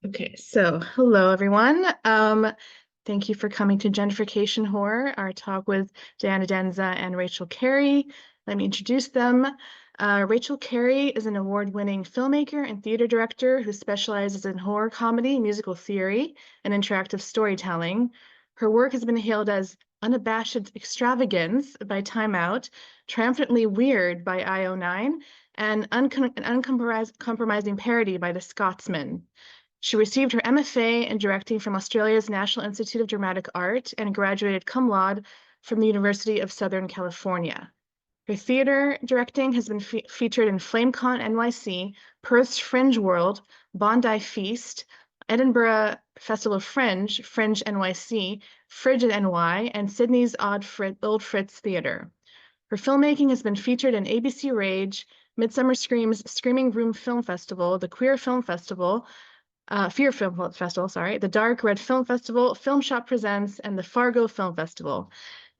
Okay, so hello everyone. Thank you for coming to Gentrification Horror, our talk with Diana Denza and Rachel Kerry. Let me introduce them. Rachel Kerry is an award-winning filmmaker and theater director who specializes in horror comedy, musical theory, and interactive storytelling. Her work has been hailed as unabashed extravagance by Time Out, triumphantly weird by IO9, and uncompromising parody by The Scotsman. She received her MFA in directing from Australia's National Institute of Dramatic Art and graduated cum laude from the University of Southern California. Her theater directing has been featured in FlameCon NYC, Perth's Fringe World, Bondi Feast, Edinburgh Festival of Fringe, Fringe NYC, Frigid NY, and Sydney's Old Fritz Theater. Her filmmaking has been featured in ABC Rage, Midsummer Scream's Screaming Room Film Festival, the Queer Film Festival, Fear Film Festival, sorry, the Dark Red Film Festival, Film Shop Presents, and the Fargo Film Festival.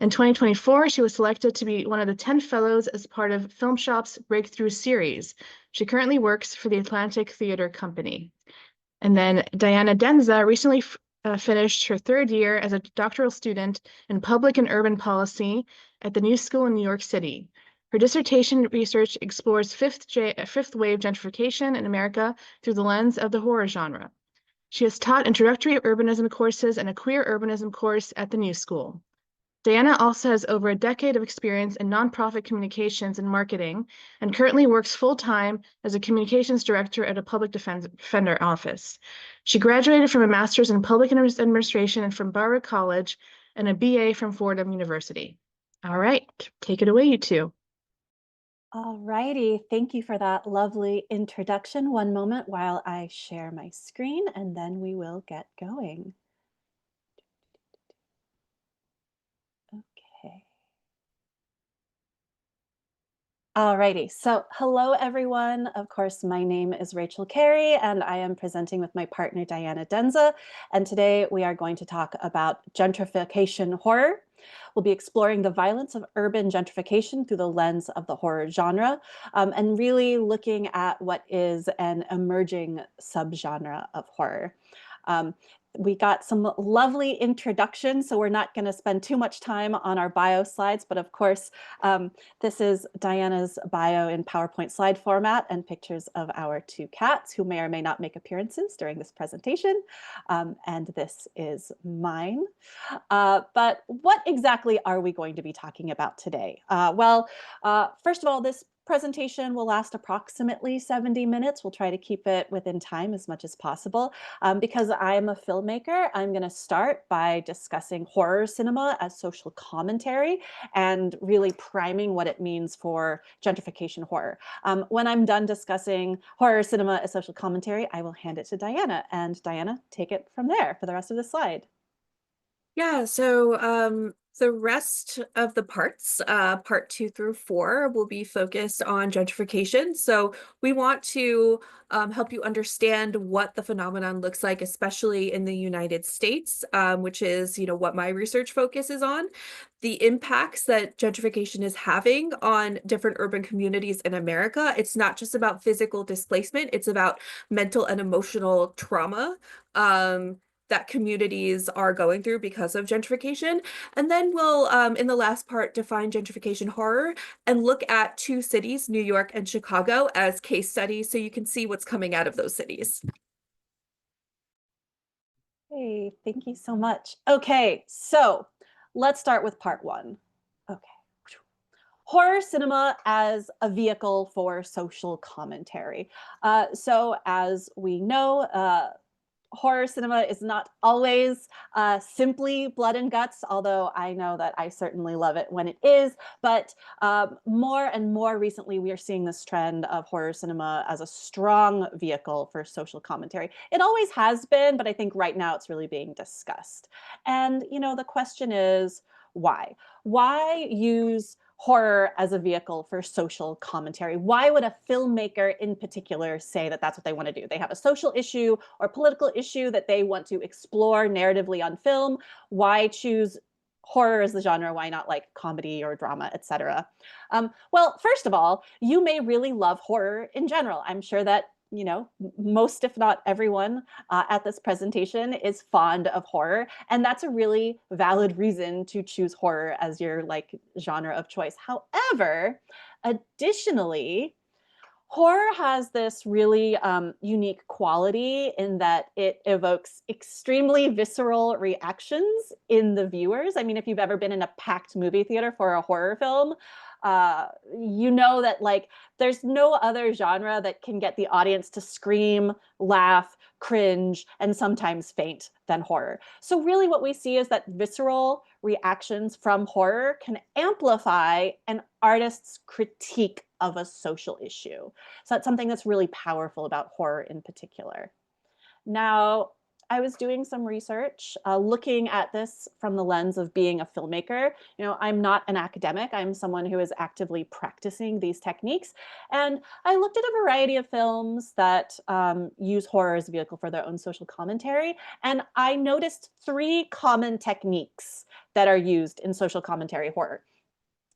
In 2024, she was selected to be one of the 10 fellows as part of Film Shop's Breakthrough Series. She currently works for the Atlantic Theater Company. And then Diana Denza recently finished her third year as a doctoral student in public and urban policy at the New School in New York City. Her dissertation research explores fifth wave gentrification in America through the lens of the horror genre. She has taught introductory urbanism courses and a queer urbanism course at the New School. Diana also has over a decade of experience in nonprofit communications and marketing and currently works full-time as a communications director at a public defender office. She graduated from a master's in public administration from Barber College and a BA from Fordham University. All right, take it away, you two. All righty, thank you for that lovely introduction. One moment while I share my screen and then we will get going. Okay. All righty, so hello everyone. Of course, my name is Rachel Kerry and I am presenting with my partner Diana Denza. And today we are going to talk about gentrification horror. We'll be exploring the violence of urban gentrification through the lens of the horror genre, and really looking at what is an emerging subgenre of horror. We got some lovely introductions, so we're not going to spend too much time on our bio slides, but of course, this is Diana's bio in PowerPoint slide format and pictures of our two cats who may or may not make appearances during this presentation. And this is mine. But what exactly are we going to be talking about today? First of all, this presentation will last approximately 70 minutes. We'll try to keep it within time as much as possible. Because I'm a filmmaker, I'm going to start by discussing horror cinema as social commentary and really priming what it means for gentrification horror. When I'm done discussing horror cinema as social commentary, I will hand it to Diana. And Diana, take it from there for the rest of the slide. Yeah, so the rest of the parts, part 2 through 4, will be focused on gentrification. So we want to help you understand what the phenomenon looks like, especially in the United States, which is, what my research focuses on, the impacts that gentrification is having on different urban communities in America. It's not just about physical displacement, it's about mental and emotional trauma. That communities are going through because of gentrification. And then we'll, in the last part, define gentrification horror and look at 2 cities, New York and Chicago, as case studies so you can see what's coming out of those cities. Hey, thank you so much. Okay, so let's start with part 1. Okay. Horror cinema as a vehicle for social commentary. So as we know, horror cinema is not always simply blood and guts, although I know that I certainly love it when it is. But more and more recently, we are seeing this trend of horror cinema as a strong vehicle for social commentary. It always has been, but I think right now it's really being discussed. And, the question is, why? Why use horror as a vehicle for social commentary? Why would a filmmaker in particular say that that's what they want to do? They have a social issue or political issue that they want to explore narratively on film. Why choose horror as the genre? Why not like comedy or drama, etc.? Well, first of all, you may really love horror in general. I'm sure that you know, most, if not everyone at this presentation is fond of horror. And that's a really valid reason to choose horror as your like genre of choice. However, additionally, horror has this really unique quality in that it evokes extremely visceral reactions in the viewers. I mean, if you've ever been in a packed movie theater for a horror film, you know that like there's no other genre that can get the audience to scream, laugh, cringe, and sometimes faint than horror. So really what we see is that visceral reactions from horror can amplify an artist's critique of a social issue. So that's something that's really powerful about horror in particular. Now, I was doing some research looking at this from the lens of being a filmmaker. You know, I'm not an academic. I'm someone who is actively practicing these techniques. And I looked at a variety of films that use horror as a vehicle for their own social commentary. And I noticed 3 common techniques that are used in social commentary horror.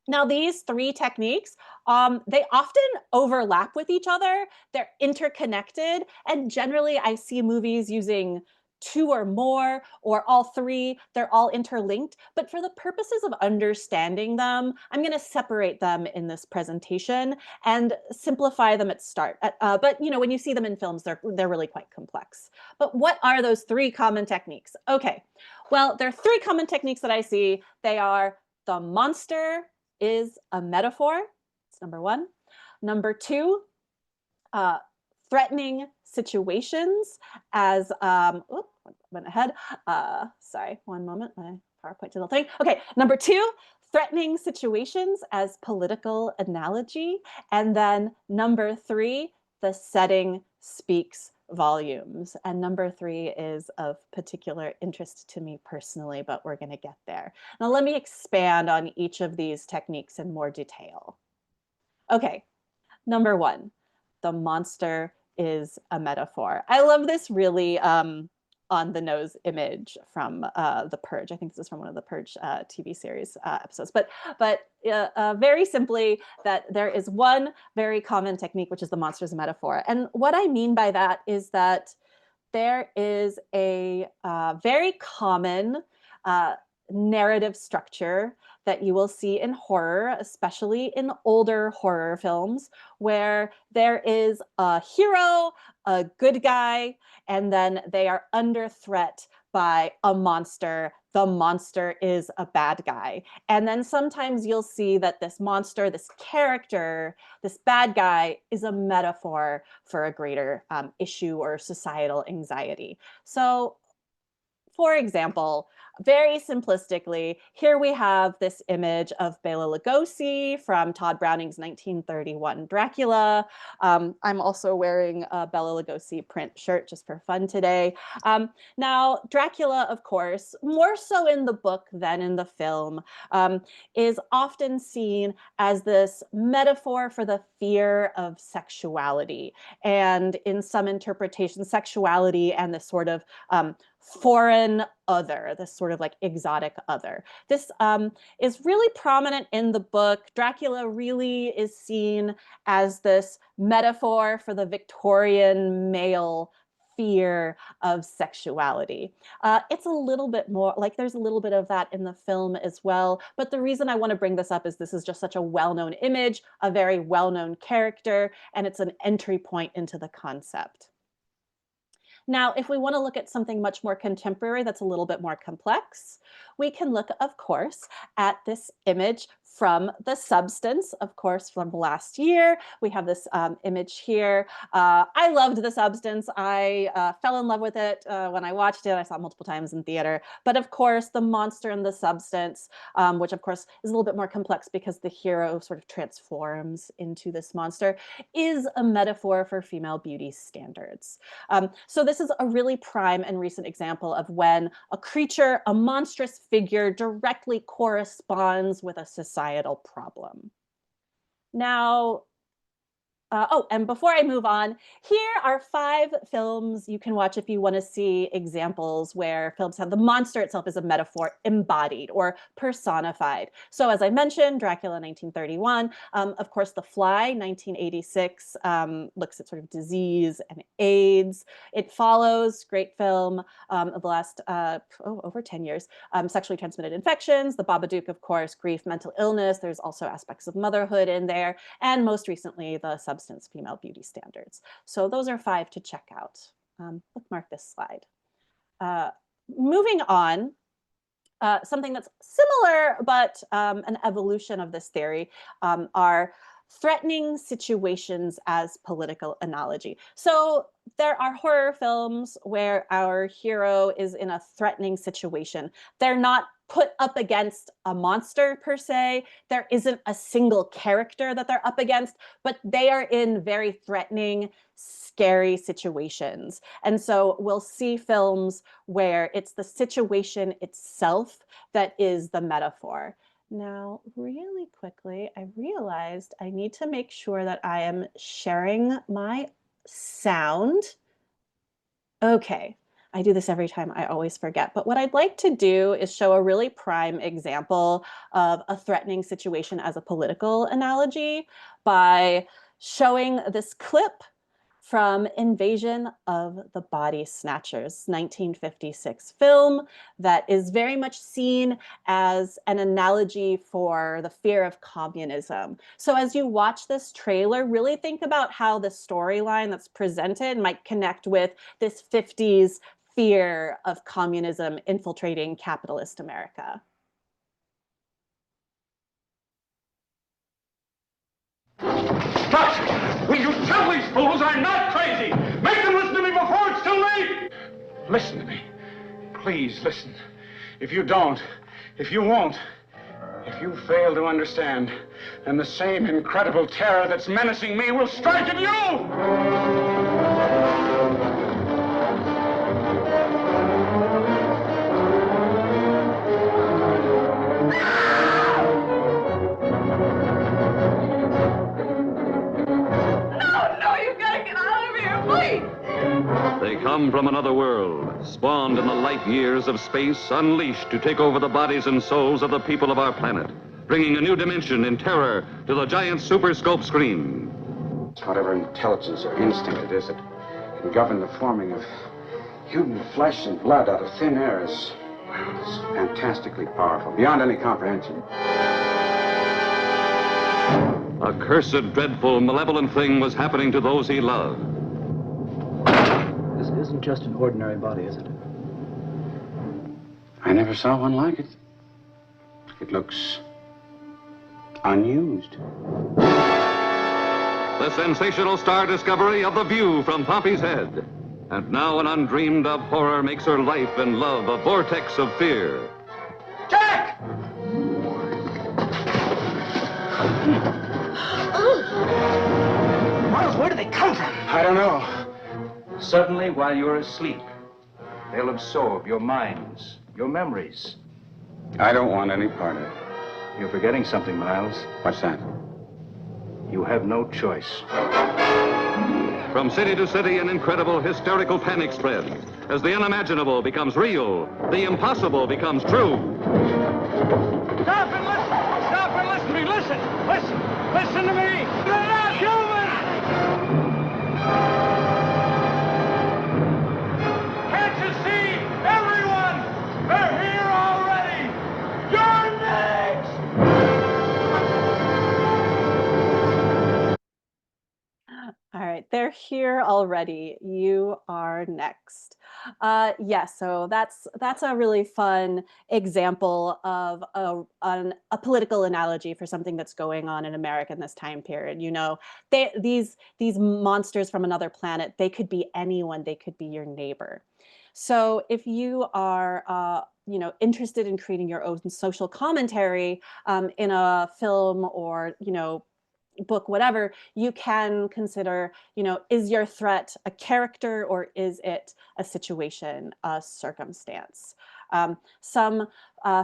Now, these 3 techniques, they often overlap with each other. They're interconnected. And generally, I see movies using 2 or more, or all 3. They're all interlinked. But for the purposes of understanding them, I'm going to separate them in this presentation and simplify them at start. But you know, when you see them in films, they're really quite complex. But what are those 3 common techniques? Okay, well, there are 3 common techniques that I see. They are the monster is a metaphor. It's number 1. Number 2, threatening situations as, went ahead. Sorry, one moment, my PowerPoint did a little thing. Okay, number 2, threatening situations as political analogy. And then number 3, the setting speaks volumes. And number 3 is of particular interest to me personally, but we're going to get there. Now, let me expand on each of these techniques in more detail. Okay, number 1, the monster is a metaphor. I love this really on the nose image from The Purge. I think this is from one of the Purge TV series episodes. But very simply, that there is one very common technique, which is the monster as a metaphor. And what I mean by that is that there is a very common narrative structure that you will see in horror, especially in older horror films, where there is a hero, a good guy, and then they are under threat by a monster. The monster is a bad guy. And then sometimes you'll see that this monster, this character, this bad guy is a metaphor for a greater issue or societal anxiety. So, for example, very simplistically, here we have this image of Bela Lugosi from Todd Browning's 1931 Dracula. I'm also wearing a Bela Lugosi print shirt just for fun today. Now, Dracula, of course, more so in the book than in the film, is often seen as this metaphor for the fear of sexuality. And in some interpretations, sexuality and this sort of foreign other, this sort of like exotic other. This is really prominent in the book. Dracula really is seen as this metaphor for the Victorian male fear of sexuality. It's a little bit more, like there's a little bit of that in the film as well. But the reason I want to bring this up is this is just such a well-known image, a very well-known character, and it's an entry point into the concept. Now, if we want to look at something much more contemporary that's a little bit more complex, we can look, of course, at this image from The Substance, of course, from last year. We have this image here. I loved The Substance. I fell in love with it when I watched it. I saw it multiple times in theater. But of course, the monster in The Substance, which of course is a little bit more complex because the hero sort of transforms into this monster, is a metaphor for female beauty standards. So this is a really prime and recent example of when a creature, a monstrous figure, directly corresponds with a societal problem. Now, Oh, and before I move on, here are 5 films you can watch if you want to see examples where films have the monster itself as a metaphor embodied or personified. So as I mentioned, Dracula 1931, of course, The Fly 1986 looks at sort of disease and AIDS. It Follows, great film of the last over 10 years, sexually transmitted infections, The Babadook, of course, grief, mental illness. There's also aspects of motherhood in there, and most recently, the substance female beauty standards. So those are 5 to check out. Bookmark this slide. Moving on, something that's similar, but an evolution of this theory are threatening situations as political analogy. So there are horror films where our hero is in a threatening situation. They're not put up against a monster per se. There isn't a single character that they're up against, but they are in very threatening, scary situations. And so we'll see films where it's the situation itself that is the metaphor. Now, really quickly, I realized I need to make sure that I am sharing my sound. Okay, I do this every time, I always forget. But what I'd like to do is show a really prime example of a threatening situation as a political analogy by showing this clip from Invasion of the Body Snatchers, 1956 film that is very much seen as an analogy for the fear of communism. So as you watch this trailer, really think about how the storyline that's presented might connect with this 50s fear of communism infiltrating capitalist America. Stop! Will you tell these fools I'm not crazy? Make them listen to me before it's too late! Listen to me. Please listen. If you don't, if you won't, if you fail to understand, then the same incredible terror that's menacing me will strike at you! They come from another world, spawned in the light years of space, unleashed to take over the bodies and souls of the people of our planet, bringing a new dimension in terror to the giant super scope screen. Whatever intelligence or instinct it is that can govern the forming of human flesh and blood out of thin air is fantastically powerful, beyond any comprehension. A cursed, dreadful, malevolent thing was happening to those he loved. This isn't just an ordinary body, is it? I never saw one like it. It looks unused. The sensational star discovery of The View from Pompey's Head. And now an undreamed of horror makes her life and love a vortex of fear. Jack! Miles, where do they come from? I don't know. Suddenly, while you're asleep, they'll absorb your minds, your memories. I don't want any part of it. You're forgetting something, Miles. What's that? You have no choice. From city to city, an incredible hysterical panic spreads. As the unimaginable becomes real, the impossible becomes true. Stop and listen! Stop and listen to me! Listen! Listen! Listen to me! They're not human! Can't you see? Everyone! They're here already! You're next! All right, they're here already. You are next. Yes, so that's a really fun example of a political analogy for something that's going on in America in this time period. You know, these monsters from another planet, they could be anyone. They could be your neighbor. So if you are you know, interested in creating your own social commentary in a film or, you know, book, whatever, you can consider, you know, is your threat a character or is it a situation, a circumstance? Some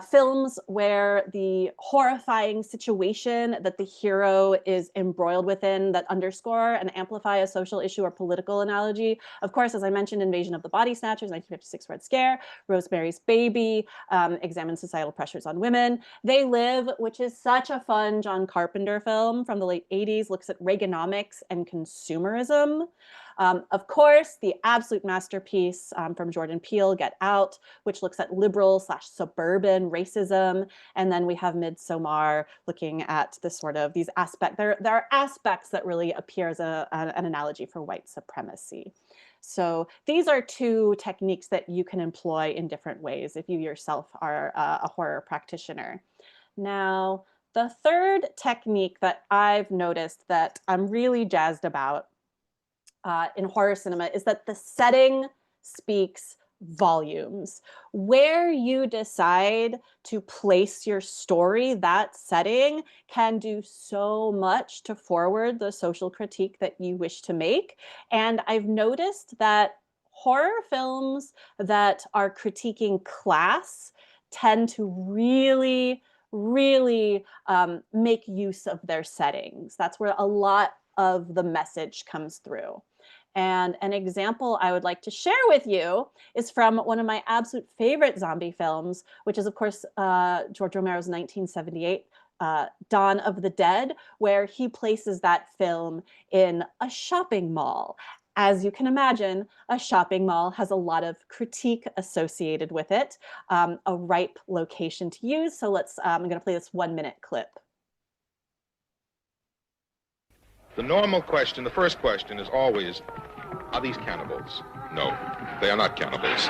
films where the horrifying situation that the hero is embroiled within that underscore and amplify a social issue or political analogy. Of course, as I mentioned, Invasion of the Body Snatchers, 1956 Red Scare, Rosemary's Baby, examines societal pressures on women. They Live, which is such a fun John Carpenter film from the late 80s, looks at Reaganomics and consumerism. Of course, the absolute masterpiece from Jordan Peele, Get Out, which looks at liberal/suburban racism. And then we have Midsommar looking at this sort of these aspects. There are aspects that really appear as an analogy for white supremacy. So these are two techniques that you can employ in different ways if you yourself are a horror practitioner. Now, the third technique that I've noticed that I'm really jazzed about in horror cinema is that the setting speaks volumes. Where you decide to place your story, that setting can do so much to forward the social critique that you wish to make. And I've noticed that horror films that are critiquing class tend to really make use of their settings. That's where a lot of the message comes through. And an example I would like to share with you is from one of my absolute favorite zombie films, which is, of course, George Romero's 1978 Dawn of the Dead, where he places that film in a shopping mall. As you can imagine, a shopping mall has a lot of critique associated with it, a ripe location to use. So I'm going to play this 1-minute clip. The normal question, the first question is always, are these cannibals? No, they are not cannibals.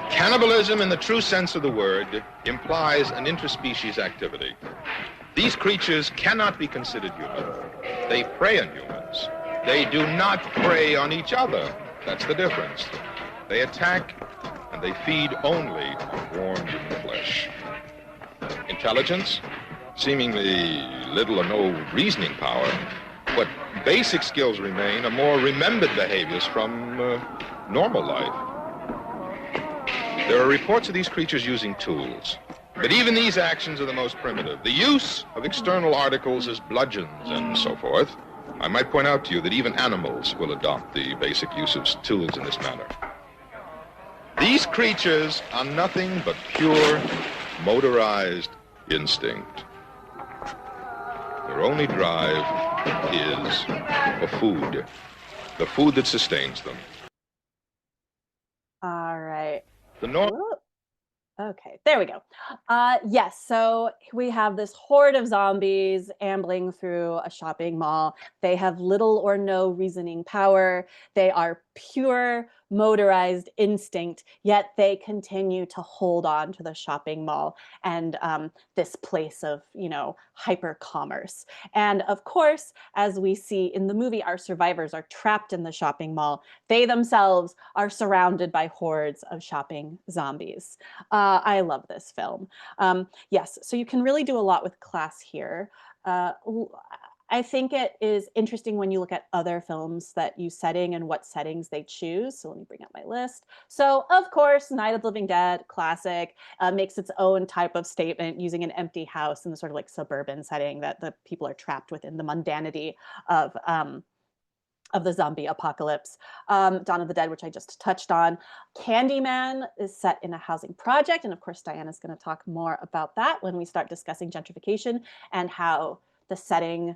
Cannibalism in the true sense of the word implies an interspecies activity. These creatures cannot be considered human. They prey on humans. They do not prey on each other. That's the difference. They attack and they feed only on warm human flesh. Intelligence, seemingly little or no reasoning power, but basic skills remain are more remembered behaviors from normal life. There are reports of these creatures using tools, but even these actions are the most primitive. The use of external articles as bludgeons and so forth. I might point out to you that even animals will adopt the basic use of tools in this manner. These creatures are nothing but pure, motorized instinct. Their only drive is for food, the food that sustains them. All right. The normal. Okay, there we go. Yes, so we have this horde of zombies ambling through a shopping mall. They have little or no reasoning power. They are pure motorized instinct, yet they continue to hold on to the shopping mall and this place of, hyper commerce. And of course, as we see in the movie, our survivors are trapped in the shopping mall. They themselves are surrounded by hordes of shopping zombies. I love this film. Yes, so you can really do a lot with class here. I think it is interesting when you look at other films that use setting and what settings they choose. So let me bring up my list. So of course, Night of the Living Dead, classic, makes its own type of statement using an empty house in the sort of like suburban setting that the people are trapped within the mundanity of the zombie apocalypse. Dawn of the Dead, which I just touched on. Candyman is set in a housing project. And of course, Diana's going to talk more about that when we start discussing gentrification and how the setting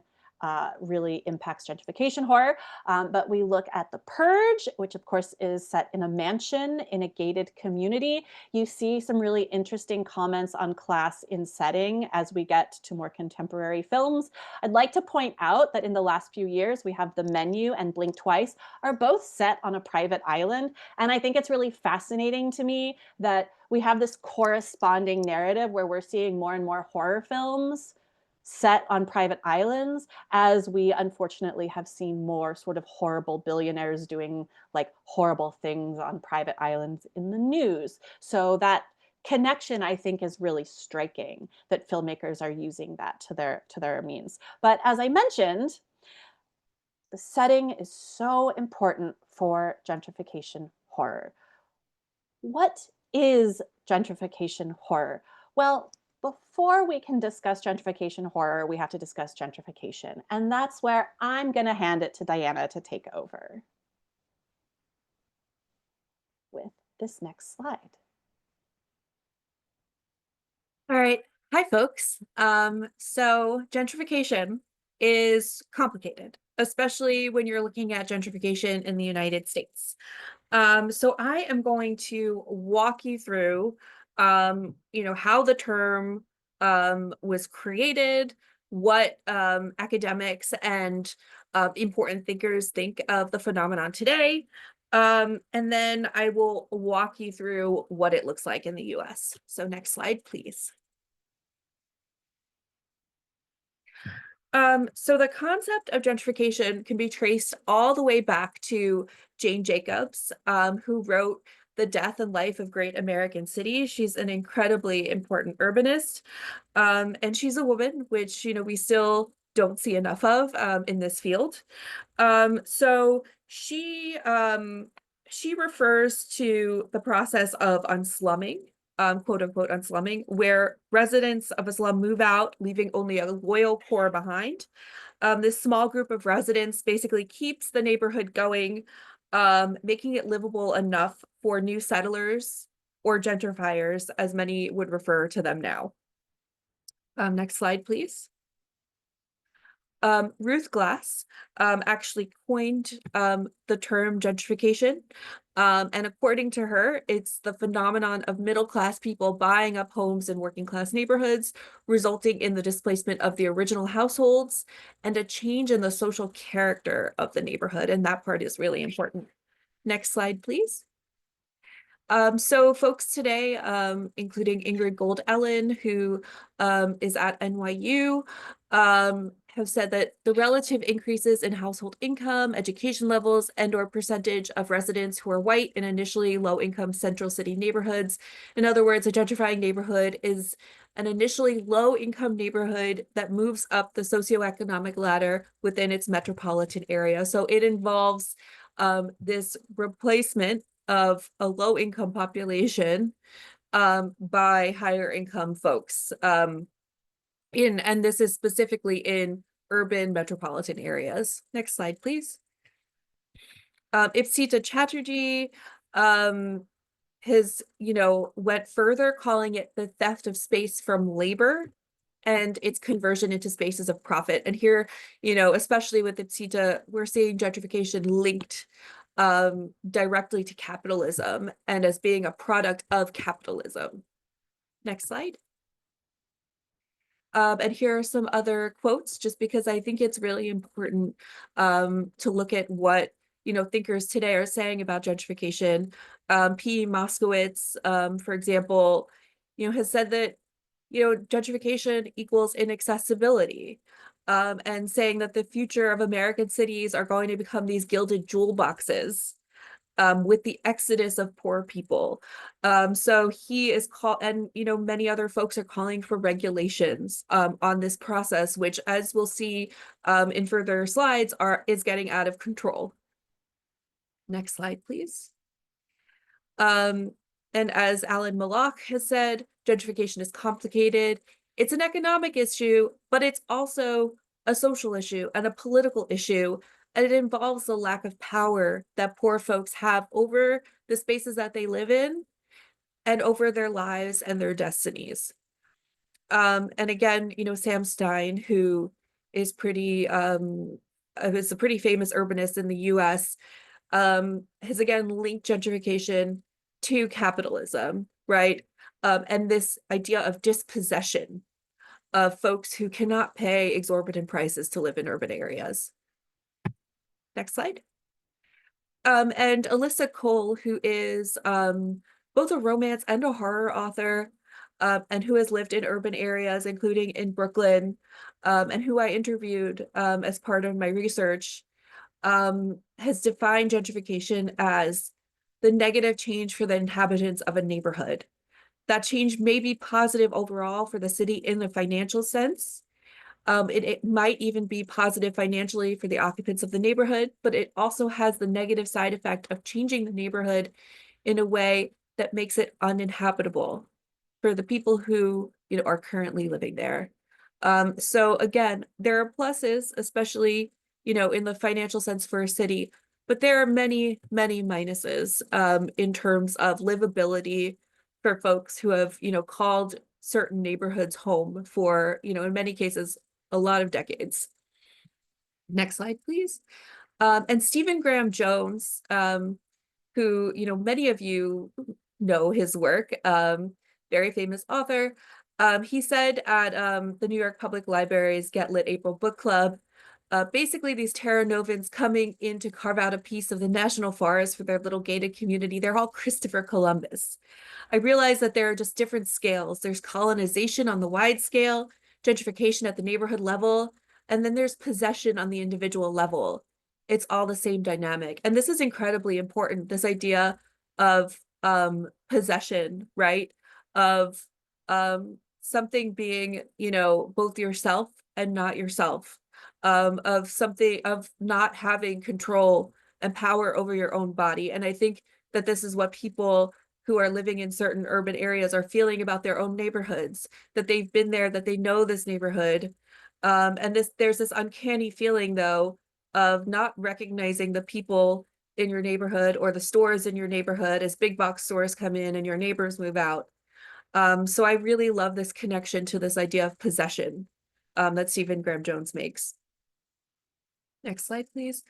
really impacts gentrification horror. But we look at The Purge, which of course is set in a mansion in a gated community. You see some really interesting comments on class in setting as we get to more contemporary films. I'd like to point out that in the last few years, we have The Menu and Blink Twice are both set on a private island. And I think it's really fascinating to me that we have this corresponding narrative where we're seeing more and more horror films set on private islands, as we unfortunately have seen more sort of horrible billionaires doing like horrible things on private islands in the news. So that connection, I think, is really striking that filmmakers are using that to their means. But as I mentioned, the setting is so important for gentrification horror. What is gentrification horror? Well, before we can discuss gentrification horror, we have to discuss gentrification. And that's where I'm going to hand it to Diana to take over with this next slide. All right. Hi, folks. So gentrification is complicated, especially when you're looking at gentrification in the United States. So I am going to walk you through, how the term was created, what academics and important thinkers think of the phenomenon today, and then I will walk you through what it looks like in the US. So next slide, please. So the concept of gentrification can be traced all the way back to Jane Jacobs, who wrote The Death and Life of Great American Cities. She's an incredibly important urbanist, and she's a woman, which, we still don't see enough of in this field. So she refers to the process of unslumming, quote unquote unslumming, where residents of a slum move out, leaving only a loyal core behind. This small group of residents basically keeps the neighborhood going, making it livable enough for new settlers or gentrifiers, as many would refer to them now. Next slide, please. Ruth Glass actually coined the term gentrification. And according to her, it's the phenomenon of middle-class people buying up homes in working-class neighborhoods, resulting in the displacement of the original households and a change in the social character of the neighborhood. And that part is really important. Next slide, please. So folks today, including Ingrid Gold-Ellen, who is at NYU, have said that the relative increases in household income, education levels, and/or percentage of residents who are white in initially low-income central city neighborhoods. In other words, a gentrifying neighborhood is an initially low-income neighborhood that moves up the socioeconomic ladder within its metropolitan area. So it involves this replacement of a low-income population by higher income folks. And this is specifically in urban metropolitan areas. Next slide, please. Ipsita Chatterjee has, went further, calling it the theft of space from labor and its conversion into spaces of profit. And here, especially with Ipsita, we're seeing gentrification linked directly to capitalism and as being a product of capitalism. Next slide. And here are some other quotes, just because I think it's really important to look at what thinkers today are saying about gentrification. P. Moskowitz, for example, has said that gentrification equals inaccessibility, and saying that the future of American cities are going to become these gilded jewel boxes. With the exodus of poor people. So he is and many other folks are calling for regulations on this process, which, as we'll see in further slides, is getting out of control. Next slide, please. And as Alan Malloch has said, gentrification is complicated. It's an economic issue, but it's also a social issue and a political issue. And it involves the lack of power that poor folks have over the spaces that they live in and over their lives and their destinies. And again, Sam Stein, who is is a pretty famous urbanist in the US, has again linked gentrification to capitalism, right? And this idea of dispossession of folks who cannot pay exorbitant prices to live in urban areas. Next slide. And Alyssa Cole, who is both a romance and a horror author, and who has lived in urban areas, including in Brooklyn, and who I interviewed as part of my research, has defined gentrification as the negative change for the inhabitants of a neighborhood. That change may be positive overall for the city in the financial sense. It might even be positive financially for the occupants of the neighborhood, but it also has the negative side effect of changing the neighborhood in a way that makes it uninhabitable. for the people who, are currently living there. So again, there are pluses, especially, in the financial sense for a city, but there are many, many minuses in terms of livability for folks who have, called certain neighborhoods home for, in many cases, a lot of decades. Next slide, please. And Stephen Graham Jones, who, many of you know his work, very famous author. He said at the New York Public Library's Get Lit April Book Club, basically these Terra Novans coming in to carve out a piece of the national forest for their little gated community, they're all Christopher Columbus. I realize that there are just different scales. There's colonization on the wide scale, gentrification at the neighborhood level, and then there's possession on the individual level. It's all the same dynamic. And this is incredibly important, this idea of possession, right? Of something being, both yourself and not yourself, of something, of not having control and power over your own body. And I think that this is what people who are living in certain urban areas are feeling about their own neighborhoods, that they've been there, that they know this neighborhood. And there's this uncanny feeling, though, of not recognizing the people in your neighborhood or the stores in your neighborhood as big box stores come in and your neighbors move out. So I really love this connection to this idea of possession that Stephen Graham Jones makes. Next slide, please.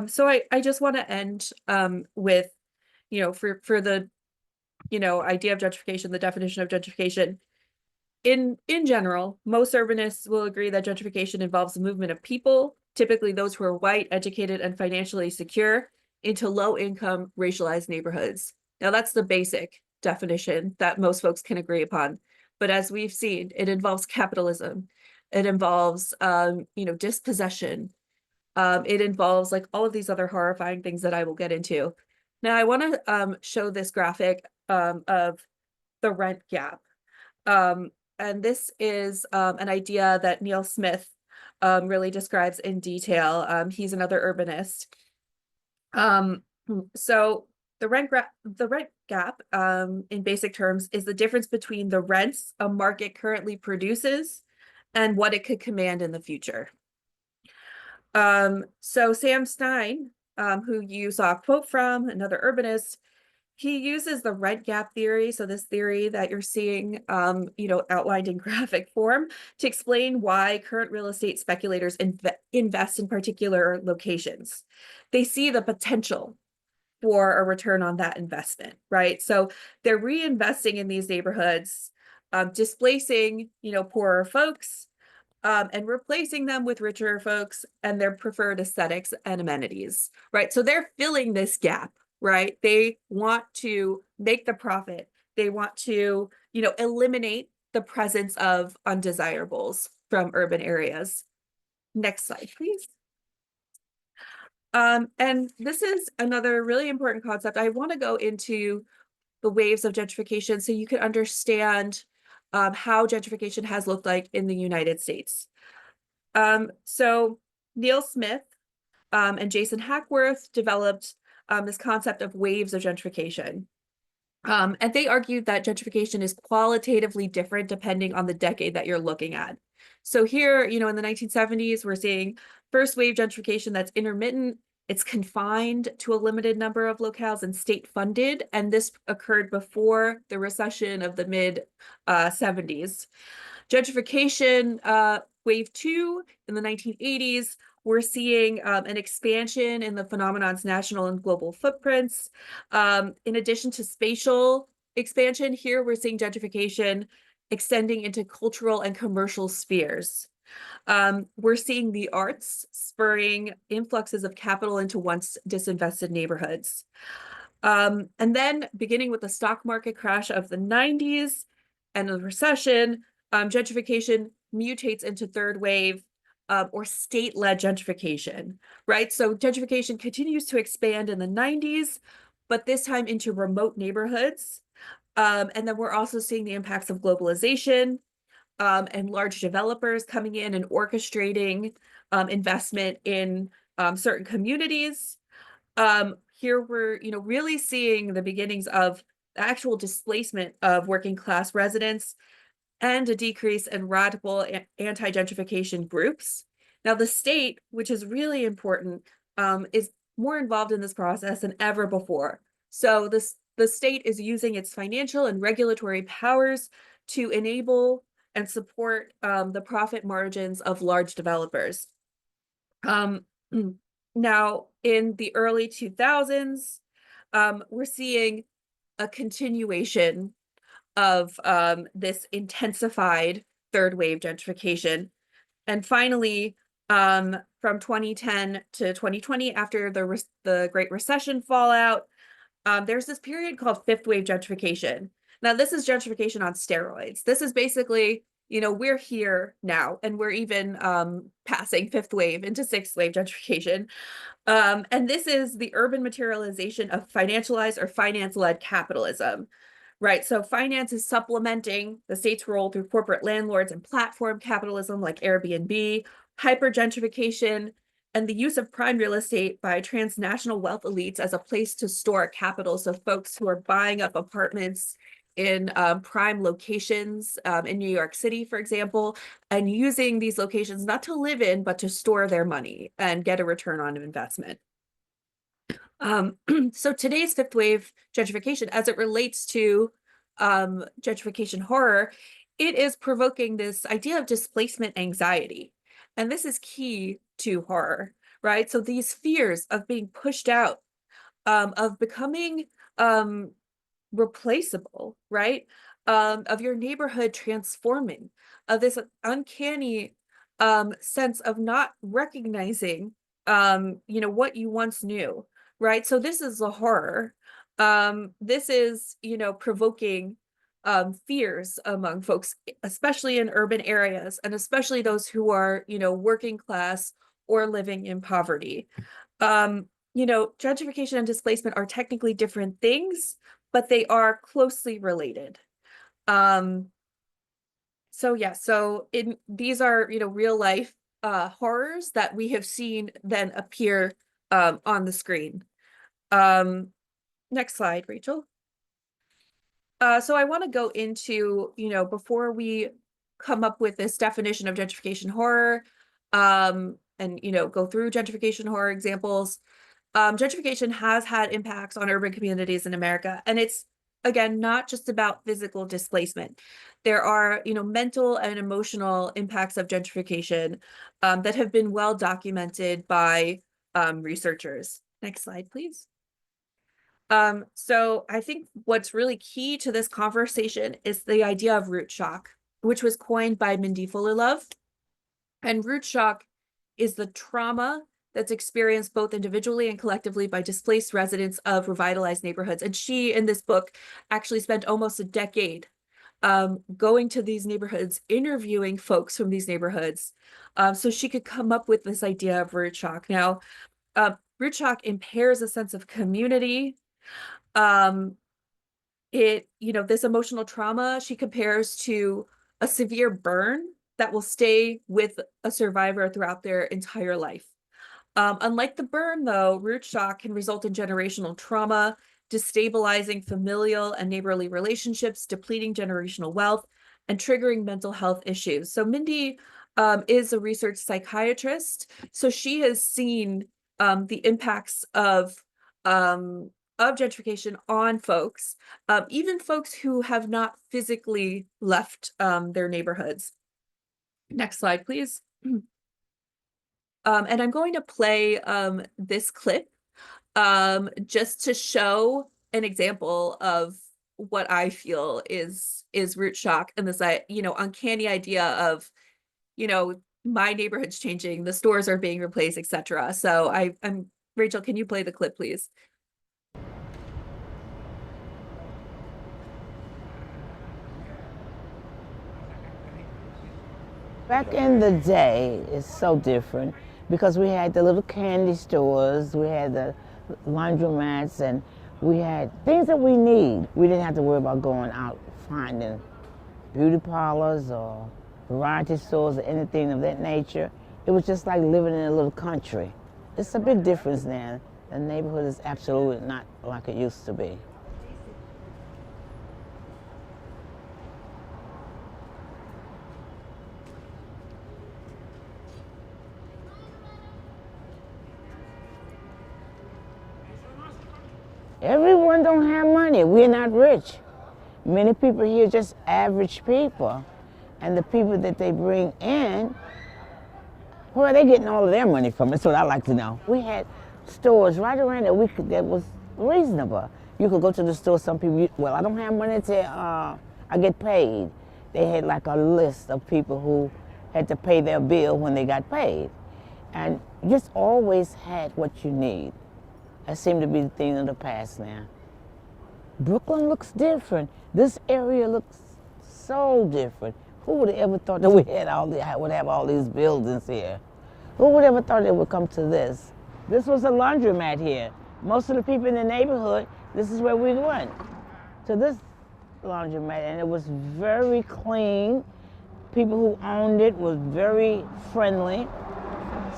So I just want to end with, for the, idea of gentrification, the definition of gentrification. In general, most urbanists will agree that gentrification involves the movement of people, typically those who are white, educated, and financially secure, into low-income, racialized neighborhoods. Now, that's the basic definition that most folks can agree upon. But as we've seen, it involves capitalism. It involves, dispossession. It involves like all of these other horrifying things that I will get into. Now, I want to show this graphic of the rent gap. And this is an idea that Neil Smith really describes in detail. He's another urbanist. So the rent gap, in basic terms, is the difference between the rents a market currently produces and what it could command in the future. So Sam Stein, who you saw a quote from, another urbanist, he uses the rent gap theory, so this theory that you're seeing, outlined in graphic form, to explain why current real estate speculators invest in particular locations. They see the potential for a return on that investment, right? So they're reinvesting in these neighborhoods, displacing, poorer folks, and replacing them with richer folks and their preferred aesthetics and amenities, right? So they're filling this gap, right? They want to make the profit. They want to, eliminate the presence of undesirables from urban areas. Next slide, please. And this is another really important concept. I want to go into the waves of gentrification so you can understand how gentrification has looked like in the United States. So Neil Smith and Jason Hackworth developed this concept of waves of gentrification. And they argued that gentrification is qualitatively different depending on the decade that you're looking at. So here, in the 1970s, we're seeing first wave gentrification that's intermittent. It's confined to a limited number of locales and state funded. And this occurred before the recession of the mid 70s. Gentrification, wave two in the 1980s, we're seeing an expansion in the phenomenon's national and global footprints. In addition to spatial expansion, here we're seeing gentrification extending into cultural and commercial spheres. We're seeing the arts spurring influxes of capital into once disinvested neighborhoods. And then beginning with the stock market crash of the 90s and the recession, gentrification mutates into third wave or state-led gentrification, right? So gentrification continues to expand in the 90s, but this time into remote neighborhoods. And then we're also seeing the impacts of globalization and large developers coming in and orchestrating investment in certain communities. Here we're, really seeing the beginnings of actual displacement of working class residents and a decrease in radical anti-gentrification groups. Now, the state, which is really important, is more involved in this process than ever before. So the state is using its financial and regulatory powers to enable and support the profit margins of large developers. Now, in the early 2000s, we're seeing a continuation of this intensified third wave gentrification. And finally, from 2010 to 2020, after the Great Recession fallout, there's this period called fifth wave gentrification. Now, this is gentrification on steroids. This is basically, we're here now, and we're even passing fifth wave into sixth wave gentrification. And this is the urban materialization of financialized or finance-led capitalism, right? So finance is supplementing the state's role through corporate landlords and platform capitalism like Airbnb, hyper-gentrification, and the use of prime real estate by transnational wealth elites as a place to store capital. So folks who are buying up apartments in prime locations in New York City, for example, and using these locations not to live in, but to store their money and get a return on investment. So today's fifth wave gentrification, as it relates to gentrification horror, it is provoking this idea of displacement anxiety. And this is key to horror, right? So these fears of being pushed out, of becoming replaceable, right? Of your neighborhood transforming, of this uncanny sense of not recognizing, what you once knew, right? So this is a horror. This is, provoking fears among folks, especially in urban areas, and especially those who are, working class or living in poverty. Gentrification and displacement are technically different things, but they are closely related. These are, real life horrors that we have seen then appear on the screen. Next slide, Rachel. So I want to go into, before we come up with this definition of gentrification horror, and, go through gentrification horror examples. Gentrification has had impacts on urban communities in America, and it's, again, not just about physical displacement. There are, mental and emotional impacts of gentrification that have been well documented by researchers. Next slide, please. So I think what's really key to this conversation is the idea of root shock, which was coined by Mindy Fuller-Love. And root shock is the trauma that's experienced both individually and collectively by displaced residents of revitalized neighborhoods. And she, in this book, actually spent almost a decade going to these neighborhoods, interviewing folks from these neighborhoods, so she could come up with this idea of root shock. Now, root shock impairs a sense of community. This emotional trauma she compares to a severe burn that will stay with a survivor throughout their entire life. Unlike the burn, though, root shock can result in generational trauma, destabilizing familial and neighborly relationships, depleting generational wealth, and triggering mental health issues. So Mindy is a research psychiatrist, so she has seen the impacts of gentrification on folks, even folks who have not physically left their neighborhoods. Next slide, please. And I'm going to play this clip just to show an example of what I feel is root shock, and this uncanny idea of my neighborhood's changing, the stores are being replaced, etc. So I'm Rachel, can you play the clip, please? Back in the day, it's so different because we had the little candy stores, we had the laundromats, and we had things that we need. We didn't have to worry about going out finding beauty parlors or variety stores or anything of that nature. It was just like living in a little country. It's a big difference now. The neighborhood is absolutely not like it used to be. money. We're not rich. Many people here are just average people. And the people that they bring in, where are they getting all of their money from? That's what I like to know. We had stores right around that was reasonable. You could go to the store, some people, well, I don't have money to, I get paid. They had like a list of people who had to pay their bill when they got paid. And you just always had what you need. That seemed to be the thing of the past now. Brooklyn looks different. This area looks so different. Who would have ever thought that we would have all these buildings here? Who would ever thought it would come to this? This was a laundromat here. Most of the people in the neighborhood, this is where we went. To this laundromat, and it was very clean. People who owned it was very friendly.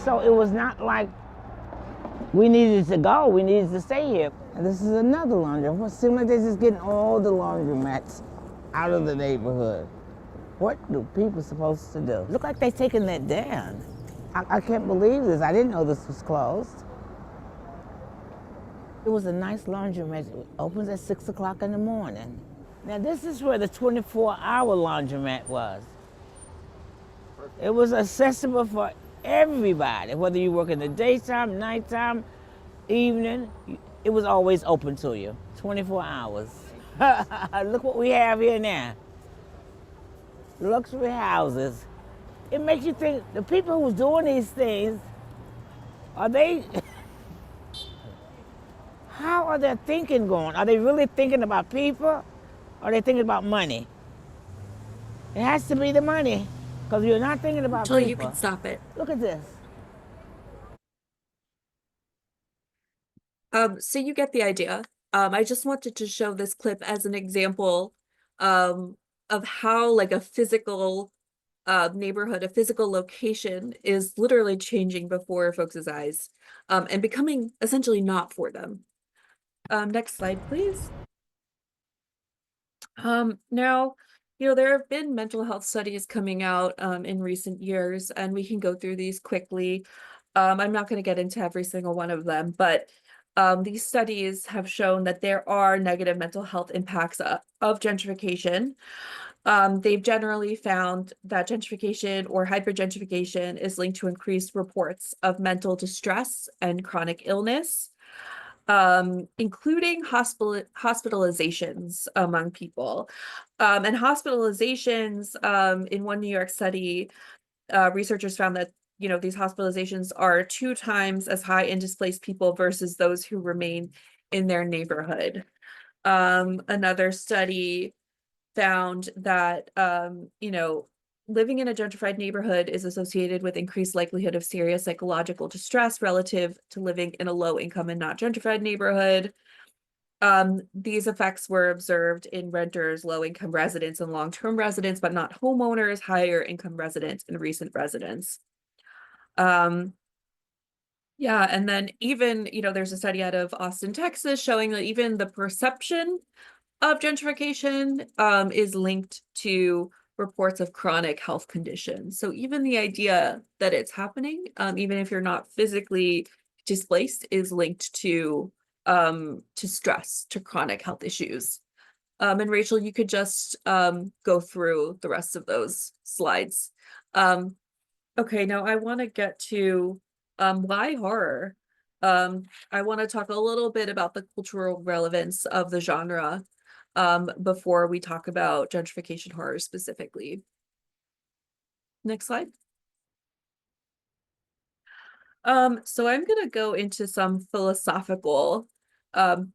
So it was not like we needed to go, we needed to stay here. And this is another laundromat. It seems like they're just getting all the laundromats out of the neighborhood. What do people supposed to do? Look like they're taking that down. I can't believe this. I didn't know this was closed. It was a nice laundromat. It opens at 6 o'clock in the morning. Now this is where the 24-hour laundromat was. It was accessible for everybody, whether you work in the daytime, nighttime, evening, it was always open to you, 24 hours. Look what we have here now. Luxury houses. It makes you think, the people who's doing these things, are they, how are their thinking going? Are they really thinking about people? Or are they thinking about money? It has to be the money, because you're not thinking about Until people. you can stop it. Look at this. So you get the idea. I just wanted to show this clip as an example of how like a physical neighborhood, a physical location is literally changing before folks' eyes and becoming essentially not for them. Next slide, please. Now, there have been mental health studies coming out in recent years, and we can go through these quickly. I'm not going to get into every single one of them, but these studies have shown that there are negative mental health impacts of gentrification. They've generally found that gentrification or hypergentrification is linked to increased reports of mental distress and chronic illness, including hospitalizations among people. And hospitalizations, in one New York study, researchers found that these hospitalizations are 2 times as high in displaced people versus those who remain in their neighborhood. Another study found that living in a gentrified neighborhood is associated with increased likelihood of serious psychological distress relative to living in a low income and not gentrified neighborhood. These effects were observed in renters, low income residents, and long-term residents, but not homeowners, higher income residents, and recent residents. Yeah, and then even, there's a study out of Austin, Texas, showing that even the perception of gentrification is linked to reports of chronic health conditions. So even the idea that it's happening, even if you're not physically displaced, is linked to stress, to chronic health issues. And Rachel, you could just go through the rest of those slides. Okay, now I want to get to why horror. I want to talk a little bit about the cultural relevance of the genre before we talk about gentrification horror specifically. Next slide. So I'm going to go into some philosophical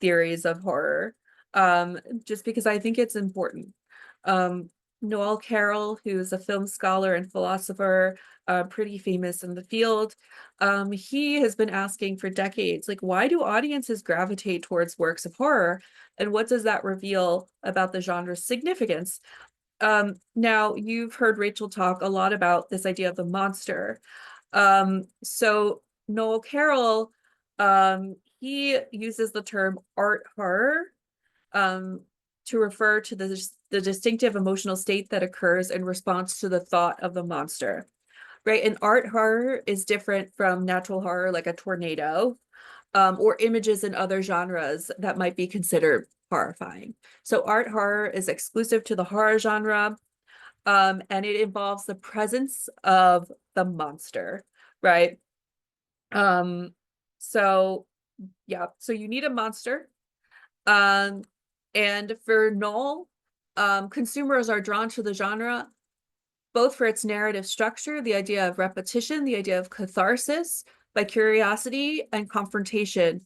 theories of horror, just because I think it's important. Noel Carroll, who's a film scholar and philosopher, pretty famous in the field, he has been asking for decades, like, why do audiences gravitate towards works of horror? And what does that reveal about the genre's significance? Now, you've heard Rachel talk a lot about this idea of the monster. So Noel Carroll, he uses the term art horror to refer to the distinctive emotional state that occurs in response to the thought of the monster, right? And art horror is different from natural horror, like a tornado, or images in other genres that might be considered horrifying. So art horror is exclusive to the horror genre, and it involves the presence of the monster, right? So yeah, so you need a monster. And for Knoll, consumers are drawn to the genre both for its narrative structure, the idea of repetition, the idea of catharsis, by curiosity and confrontation.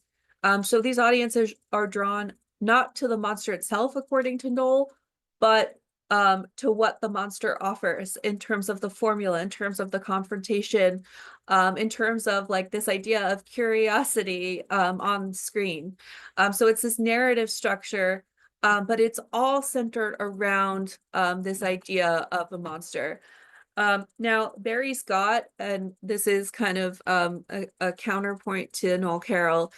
So these audiences are drawn not to the monster itself, according to Knoll, but to what the monster offers in terms of the formula, in terms of the confrontation, in terms of like this idea of curiosity on screen. So it's this narrative structure, but it's all centered around this idea of a monster. Now, Barry Scott, and this is kind of a counterpoint to Noel Carroll,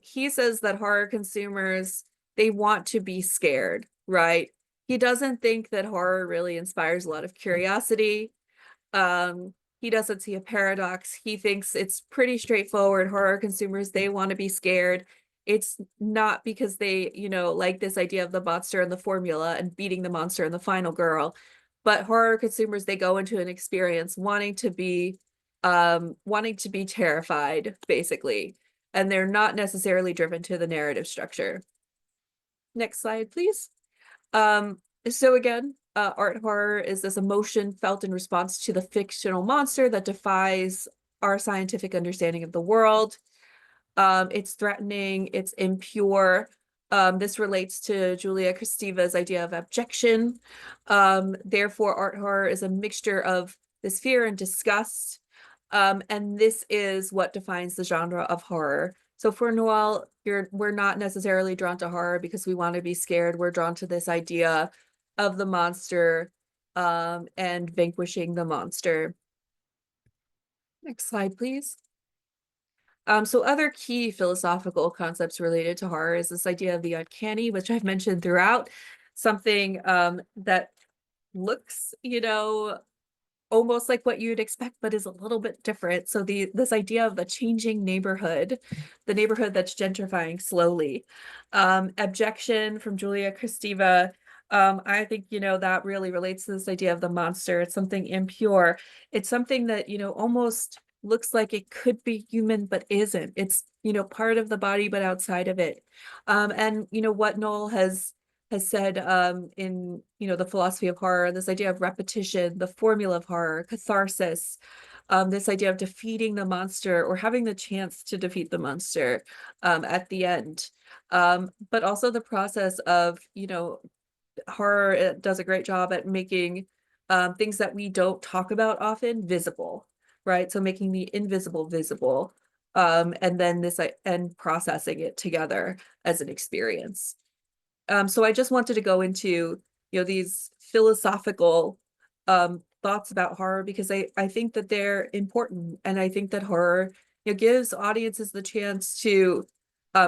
he says that horror consumers, they want to be scared, right? He doesn't think that horror really inspires a lot of curiosity. He doesn't see a paradox. He thinks it's pretty straightforward. Horror consumers, they want to be scared. It's not because they, like this idea of the monster and the formula and beating the monster and the final girl, but horror consumers, they go into an experience wanting to be terrified, basically, and they're not necessarily driven to the narrative structure. Next slide, please. So again, art horror is this emotion felt in response to the fictional monster that defies our scientific understanding of the world. It's threatening, it's impure. This relates to Julia Kristeva's idea of abjection. Therefore, art horror is a mixture of this fear and disgust. And this is what defines the genre of horror. So for Noel, we're not necessarily drawn to horror because we want to be scared. We're drawn to this idea of the monster and vanquishing the monster. Next slide, please. So other key philosophical concepts related to horror is this idea of the uncanny, which I've mentioned throughout, something that looks, almost like what you'd expect, but is a little bit different. So this idea of the changing neighborhood, the neighborhood that's gentrifying slowly. Abjection from Julia Kristeva. I think, that really relates to this idea of the monster. It's something impure. It's something that, almost looks like it could be human, but isn't. It's, part of the body, but outside of it. And, what Noel has said in the philosophy of horror, this idea of repetition, the formula of horror, catharsis, this idea of defeating the monster or having the chance to defeat the monster at the end, but also the process of horror does a great job at making things that we don't talk about often visible, right? So making the invisible visible, and then and processing it together as an experience. So I just wanted to go into, these philosophical thoughts about horror because I think that they're important. And I think that horror, gives audiences the chance to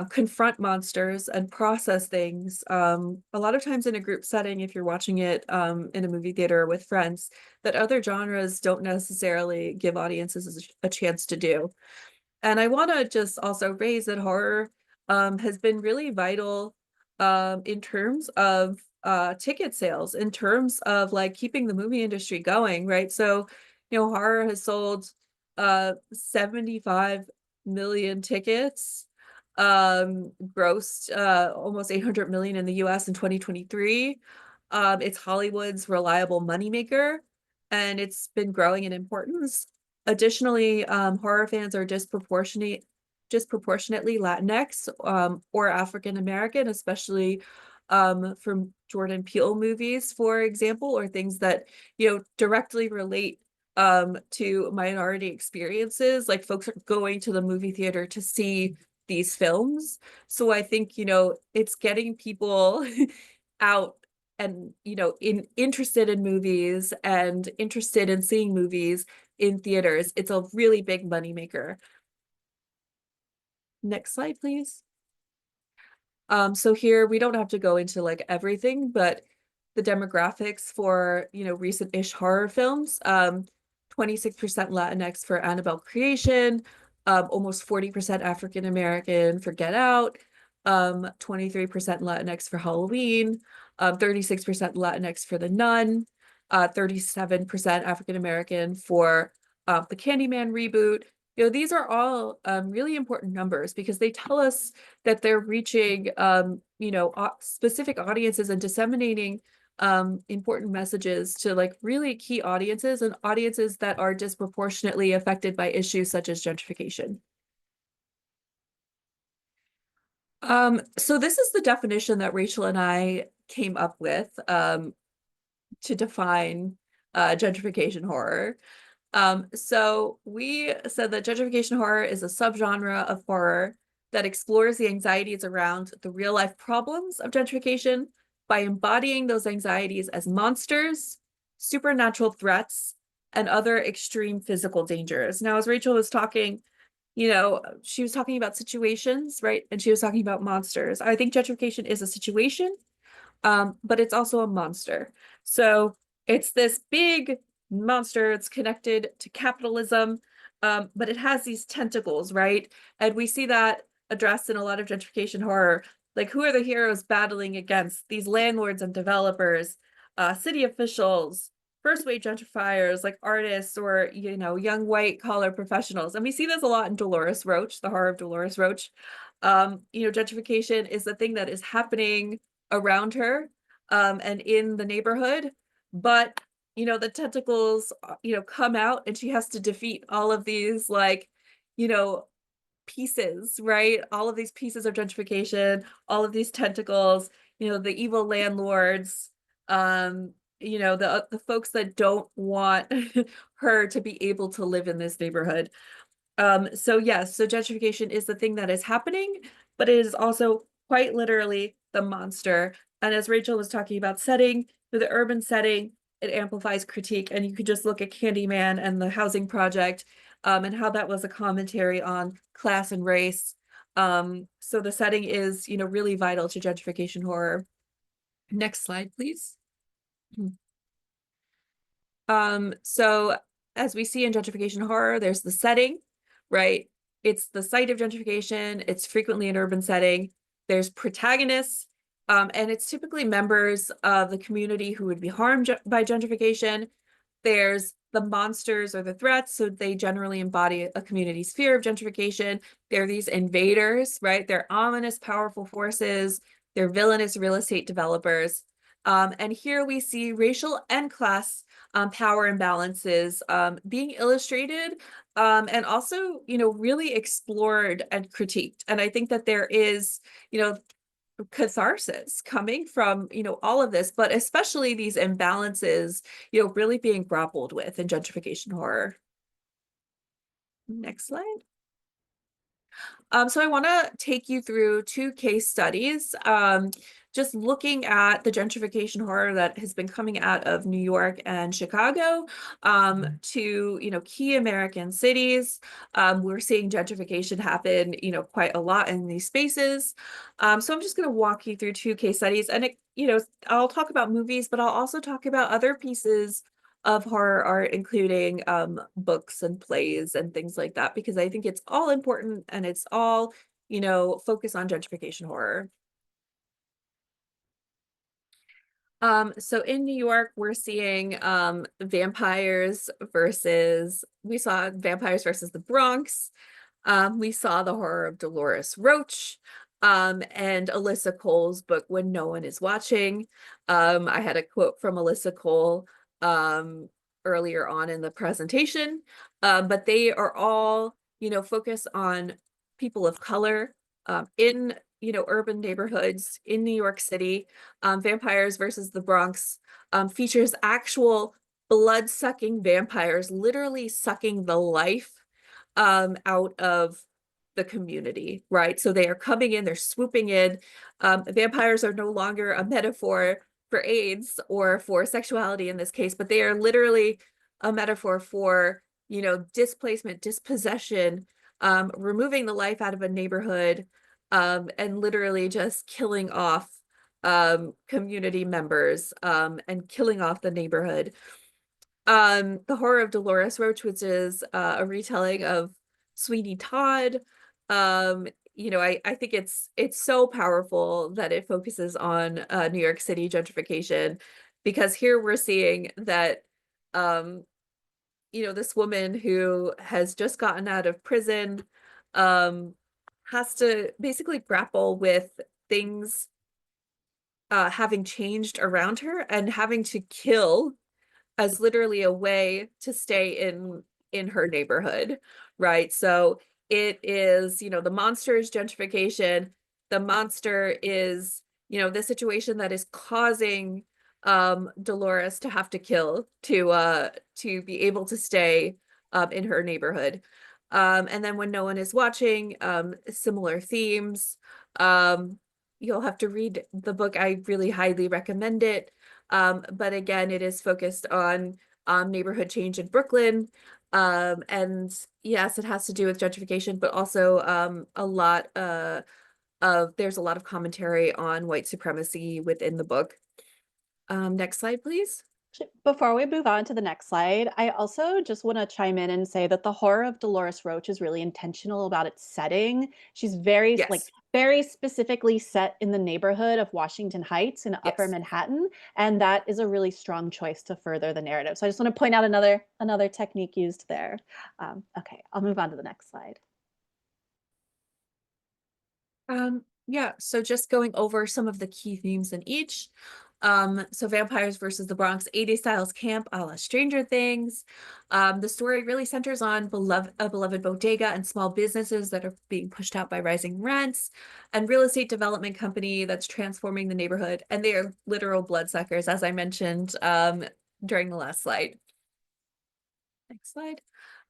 confront monsters and process things. A lot of times in a group setting, if you're watching it in a movie theater with friends, that other genres don't necessarily give audiences a chance to do. And I want to just also raise that horror has been really vital in terms of ticket sales, in terms of like keeping the movie industry going, right? So, horror has sold 75 million tickets, grossed almost 800 million in the US in 2023. It's Hollywood's reliable moneymaker, and it's been growing in importance. Additionally, horror fans are disproportionately Latinx or African American, especially from Jordan Peele movies, for example, or things that directly relate to minority experiences. Like folks are going to the movie theater to see these films. So I think it's getting people out and interested in movies and interested in seeing movies in theaters. It's a really big moneymaker. Next slide, please. So here we don't have to go into like everything, but the demographics for recent-ish horror films, 26% Latinx for Annabelle Creation, almost 40% African American for Get Out, 23% Latinx for Halloween, 36% Latinx for The Nun, 37% African American for the Candyman reboot. You know, these are all really important numbers because they tell us that they're reaching, you know, specific audiences and disseminating important messages to like really key audiences and audiences that are disproportionately affected by issues such as gentrification. So this is the definition that Rachel and I came up with to define gentrification horror. So we said that gentrification horror is a subgenre of horror that explores the anxieties around the real life problems of gentrification by embodying those anxieties as monsters, supernatural threats, and other extreme physical dangers. Now, as Rachel was talking, you know, she was talking about situations, right? And she was talking about monsters. I think gentrification is a situation, but it's also a monster. So it's this big monster. It's connected to capitalism, but it has these tentacles, right? And we see that addressed in a lot of gentrification horror. Like, who are the heroes battling against? These landlords and developers, city officials, first wave gentrifiers, like artists or, you know, young white collar professionals. And we see this a lot in Dolores Roach, the horror of Dolores Roach. You know, gentrification is the thing that is happening around her and in the neighborhood, but you know, the tentacles, you know, come out and she has to defeat all of these, like, you know, pieces, right? All of these pieces of gentrification, all of these tentacles, you know, the evil landlords, you know, the folks that don't want her to be able to live in this neighborhood. So yes, so gentrification is the thing that is happening, but it is also quite literally the monster. And as Rachel was talking about setting, with the urban setting, it amplifies critique. And you could just look at Candyman and the housing project, and how that was a commentary on class and race. So the setting is, you know, really vital to gentrification horror. Next slide, please. So as we see in gentrification horror, there's the setting, right? It's the site of gentrification. It's frequently an urban setting. There's protagonists, and it's typically members of the community who would be harmed by gentrification. There's the monsters or the threats, so they generally embody a community's fear of gentrification. They're these invaders, right? They're ominous, powerful forces. They're villainous real estate developers. And here we see racial and class power imbalances being illustrated, and also, you know, really explored and critiqued. And I think that there is, you know, catharsis coming from, you know, all of this, but especially these imbalances, you know, really being grappled with in gentrification horror. Next slide. So I want to take you through two case studies, just looking at the gentrification horror that has been coming out of New York and Chicago, to, you know, key American cities. We're seeing gentrification happen, you know, quite a lot in these spaces. So I'm just going to walk you through two case studies, and you know, I'll talk about movies, but I'll also talk about other pieces of horror art, including books and plays and things like that, because I think it's all important and it's all, you know, focused on gentrification horror. So in New York, we're seeing we saw Vampires versus the Bronx. We saw the horror of Dolores Roach, and Alyssa Cole's book, When No One Is Watching. I had a quote from Alyssa Cole earlier on in the presentation, but they are all, you know, focused on people of color in, you know, urban neighborhoods in New York City. Vampires versus the Bronx features actual blood-sucking vampires, literally sucking the life out of the community, right? So they are coming in, they're swooping in. Vampires are no longer a metaphor for AIDS or for sexuality in this case, but they are literally a metaphor for, you know, displacement, dispossession, removing the life out of a neighborhood, and literally just killing off community members, and killing off the neighborhood. The Horror of Dolores Roach, which is a retelling of Sweeney Todd. I think it's so powerful that it focuses on New York City gentrification, because here we're seeing that this woman who has just gotten out of prison has to basically grapple with things having changed around her and having to kill as literally a way to stay in her neighborhood, right? So it is, the monster is gentrification. The monster is, the situation that is causing Dolores to have to kill to be able to stay in her neighborhood. And then when no one is watching, similar themes. You'll have to read the book. I really highly recommend it. But again, it is focused on neighborhood change in Brooklyn. And yes, it has to do with gentrification, but also there's a lot of commentary on white supremacy within the book. Next slide, please. Before we move on to the next slide, I also just want to chime in and say that the horror of Dolores Roach is really intentional about its setting. She's very very specifically set in the neighborhood of Washington Heights in Upper Manhattan, and that is a really strong choice to further the narrative. So I just want to point out another technique used there. Okay, I'll move on to the next slide. Yeah, so just going over some of the key themes in each. So Vampires versus the Bronx, 80s styles camp a la Stranger Things. The story really centers on a beloved bodega and small businesses that are being pushed out by rising rents, and real estate development company that's transforming the neighborhood. And they are literal bloodsuckers, as I mentioned during the last slide. Next slide.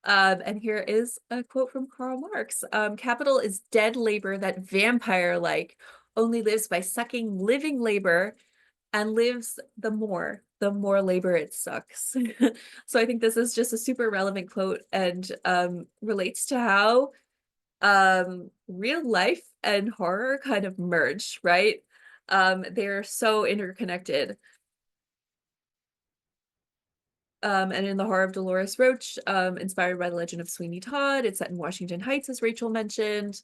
And here is a quote from Karl Marx. Capital is dead labor that vampire-like only lives by sucking living labor, and lives the more labor it sucks. So I think this is just a super relevant quote, and relates to how real life and horror kind of merge, right? They're so interconnected. And in The Horror of Dolores Roach, inspired by the legend of Sweeney Todd, it's set in Washington Heights, as Rachel mentioned.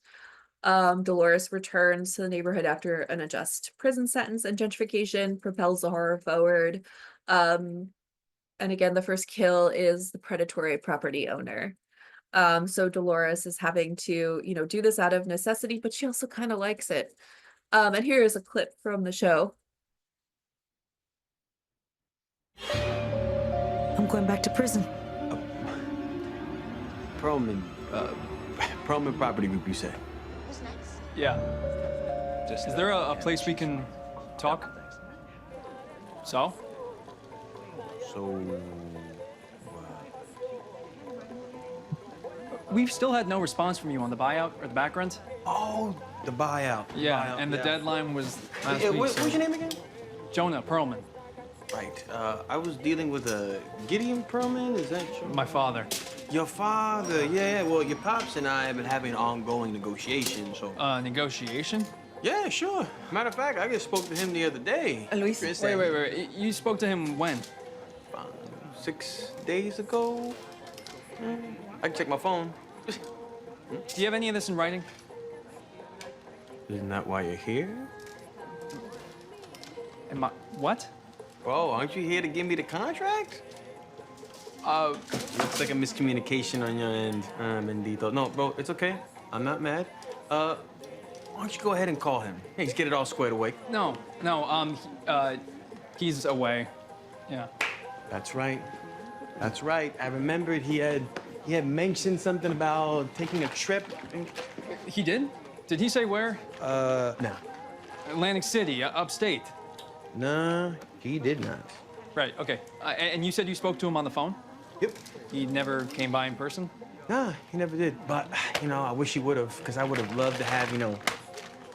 Dolores returns to the neighborhood after an unjust prison sentence, and gentrification propels the horror forward. And again, the first kill is the predatory property owner. So Dolores is having to, do this out of necessity, but she also kind of likes it. And here is a clip from the show. I'm going back to prison. Perlman Property Group, you said? Yeah. Is there a place we can talk? So? We've still had no response from you on the buyout or the back rent. Oh, the buyout. Yeah, and the deadline was last week. What's your name again? Jonah Perlman. Right. I was dealing with a Gideon Perlman. Is that your... My father. Your father? Yeah. Well, your pops and I have been having an ongoing negotiation, so... Negotiation? Yeah, sure. Matter of fact, I just spoke to him the other day. Luis. Wait. You spoke to him when? 6 days ago. I can check my phone. Do you have any of this in writing? Isn't that why you're here? What? Oh, aren't you here to give me the contract? Looks like a miscommunication on your end, Mendito. No, bro, it's okay. I'm not mad. Why don't you go ahead and call him? Hey, just get it all squared away. No, he's away. Yeah. That's right. I remembered he had mentioned something about taking a trip. He did? Did he say where? No. Atlantic City, upstate. Nah, he did not. Right, okay. And you said you spoke to him on the phone? Yep. He never came by in person? Nah, he never did. But, I wish he would have, because I would have loved to have,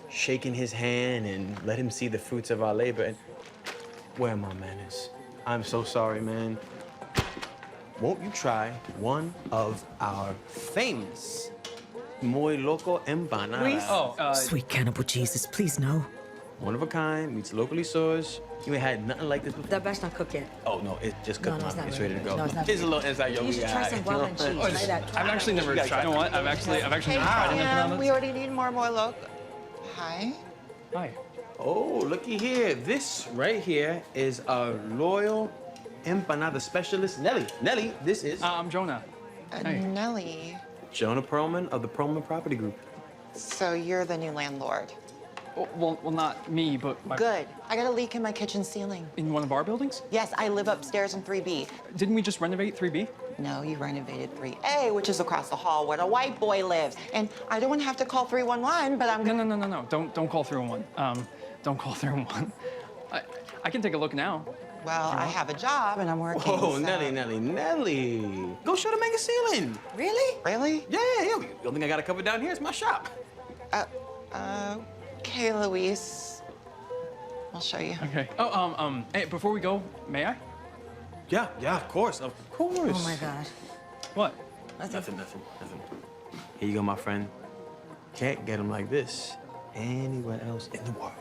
shaken his hand and let him see the fruits of our labor. And where are my manners? I'm so sorry, man. Won't you try one of our famous Muy Loco empanadas? Luis? Sweet cannibal Jesus, please no. One of a kind, meets locally sourced. You ain't had nothing like this before. The batch not cooked yet. Oh no, it just cooked. No, it's Mama. not It's ready. ready to go. No, it's not Here's a ready. little inside joke. You should try some guava and cheese. Try that. I've actually never tried. You know what? I've actually never tried an empanada. We already need more local. Hi. Hi. Oh, looky here. This right here is our loyal empanada specialist, Nelly. Nelly, this is... I'm Jonah. Hey. Nelly. Jonah Perlman of the Perlman Property Group. So you're the new landlord. Well, not me, but my... Good. I got a leak in my kitchen ceiling. In one of our buildings? Yes, I live upstairs in 3B. Didn't we just renovate 3B? No, you renovated 3A, which is across the hall where the white boy lives. And I don't want to have to call 311, but I'm gonna... No. Don't call 311. Don't call 311. I can take a look now. Well, I have a job and I'm working. Oh, so... Nelly. Go show the mega ceiling. Really? Really? Yeah. The only thing I got to cover down here is my shop. Okay, Luis. I'll show you. Okay. Oh, hey, before we go, may I? Yeah, of course. Oh my God. What? Nothing. Here you go, my friend. Can't get them like this anywhere else in the world.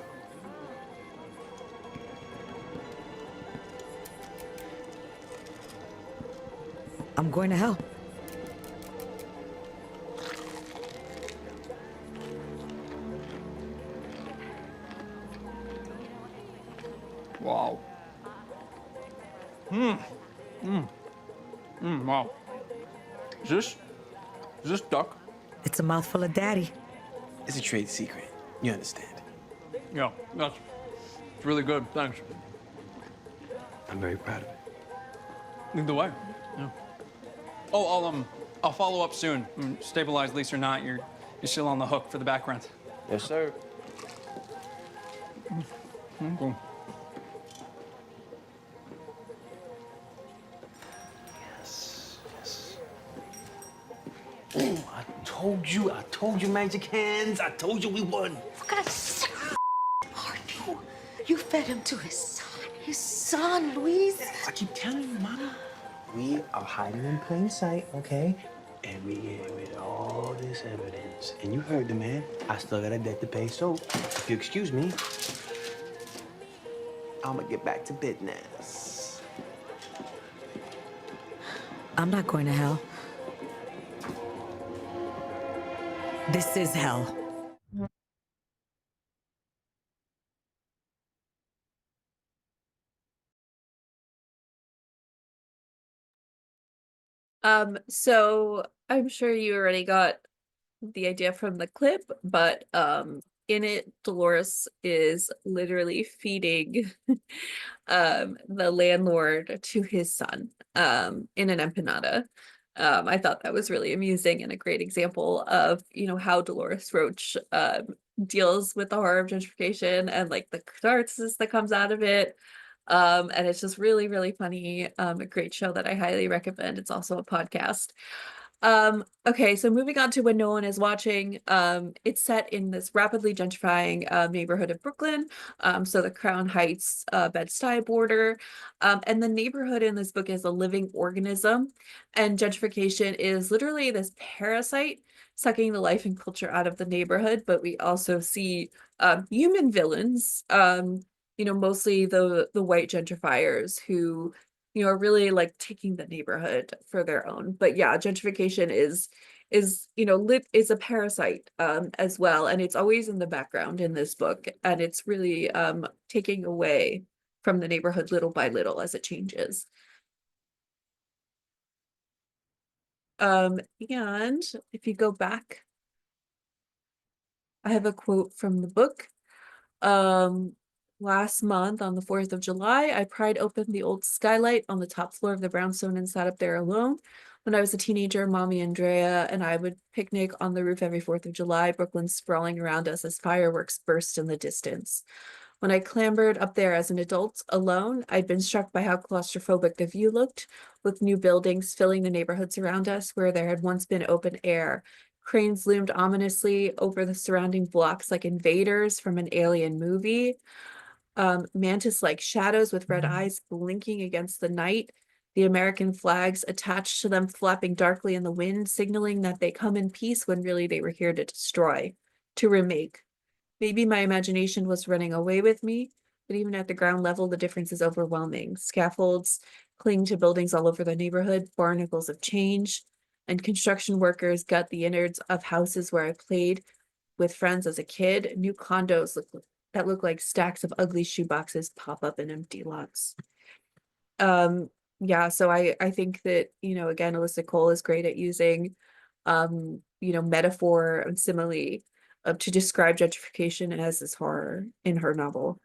I'm going to hell. Wow. Wow. Is this duck? It's a mouthful of daddy. It's a trade secret. You understand? Yeah, it's really good. Thanks. I'm very proud of it. Either way. Yeah. Oh, I'll follow up soon. Stabilized lease or not, you're still on the hook for the back rent. Yes, sir. Okay. Oh, I told you, Magic Hands. I told you we won. For God's sake, you fed him to his son, Luis. I keep telling you, Mama. We are hiding in plain sight, okay? And we get with all this evidence. And you heard the man. I still got a debt to pay, so if you excuse me, I'm gonna get back to business. I'm not going to hell. This is hell. So I'm sure you already got the idea from the clip, but in it, Dolores is literally feeding the landlord to his son in an empanada. I thought that was really amusing and a great example of, how Dolores Roach deals with the horror of gentrification and like the catharsis that comes out of it. And it's just really, really funny. A great show that I highly recommend. It's also a podcast. Okay, so moving on to When No One Is Watching. It's set in this rapidly gentrifying neighborhood of Brooklyn. So the Crown Heights, Bed-Stuy border. And the neighborhood in this book is a living organism. And gentrification is literally this parasite sucking the life and culture out of the neighborhood. But we also see human villains, mostly the white gentrifiers who are really like taking the neighborhood for their own. But yeah, gentrification is a parasite as well, and it's always in the background in this book, and it's really taking away from the neighborhood little by little as it changes. And if you go back, I have a quote from the book. Last month, on the 4th of July, I pried open the old skylight on the top floor of the brownstone and sat up there alone. When I was a teenager, Mommy Andrea and I would picnic on the roof every 4th of July, Brooklyn sprawling around us as fireworks burst in the distance. When I clambered up there as an adult, alone, I'd been struck by how claustrophobic the view looked, with new buildings filling the neighborhoods around us where there had once been open air. Cranes loomed ominously over the surrounding blocks like invaders from an alien movie. Mantis-like shadows with red eyes blinking against the night, the American flags attached to them flapping darkly in the wind, signaling that they come in peace when really they were here to destroy, to remake, Maybe my imagination was running away with me, but even at the ground level, the difference is overwhelming. Scaffolds cling to buildings all over the neighborhood, barnacles of change, and construction workers gut the innards of houses where I played with friends as a kid. New condos that look like stacks of ugly shoeboxes pop up in empty lots. Yeah, so I think that, again, Alyssa Cole is great at using metaphor and simile to describe gentrification as this horror in her novel.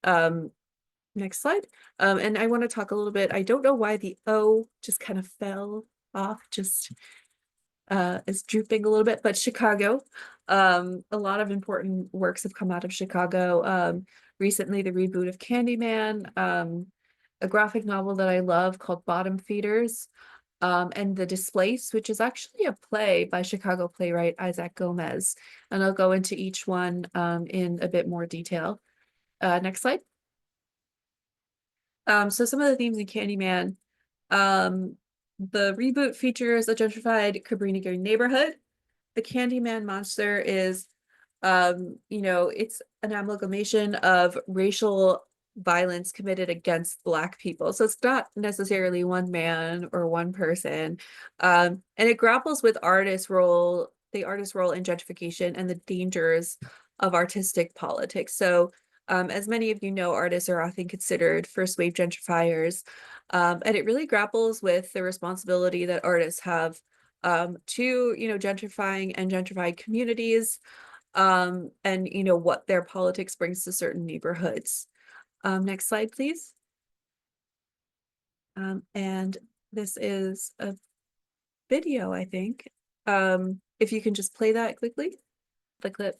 Next slide. And I want to talk a little bit. I don't know why the O just kind of fell off, just is drooping a little bit, but Chicago. A lot of important works have come out of Chicago. Recently, the reboot of Candyman, a graphic novel that I love called Bottom Feeders, and The Displaced, which is actually a play by Chicago playwright Isaac Gomez. And I'll go into each one in a bit more detail. Next slide. So some of the themes in Candyman. The reboot features a gentrified Cabrini neighborhood. The Candyman monster is, it's an amalgamation of racial violence committed against Black people. So it's not necessarily one man or one person. And it grapples with the artist's role in gentrification and the dangers of artistic politics. So as many of you know, artists are often considered first wave gentrifiers. And it really grapples with the responsibility that artists have to, gentrifying and gentrified communities, and, what their politics brings to certain neighborhoods. Next slide, please. And this is a video, I think. If you can just play that quickly, the clip.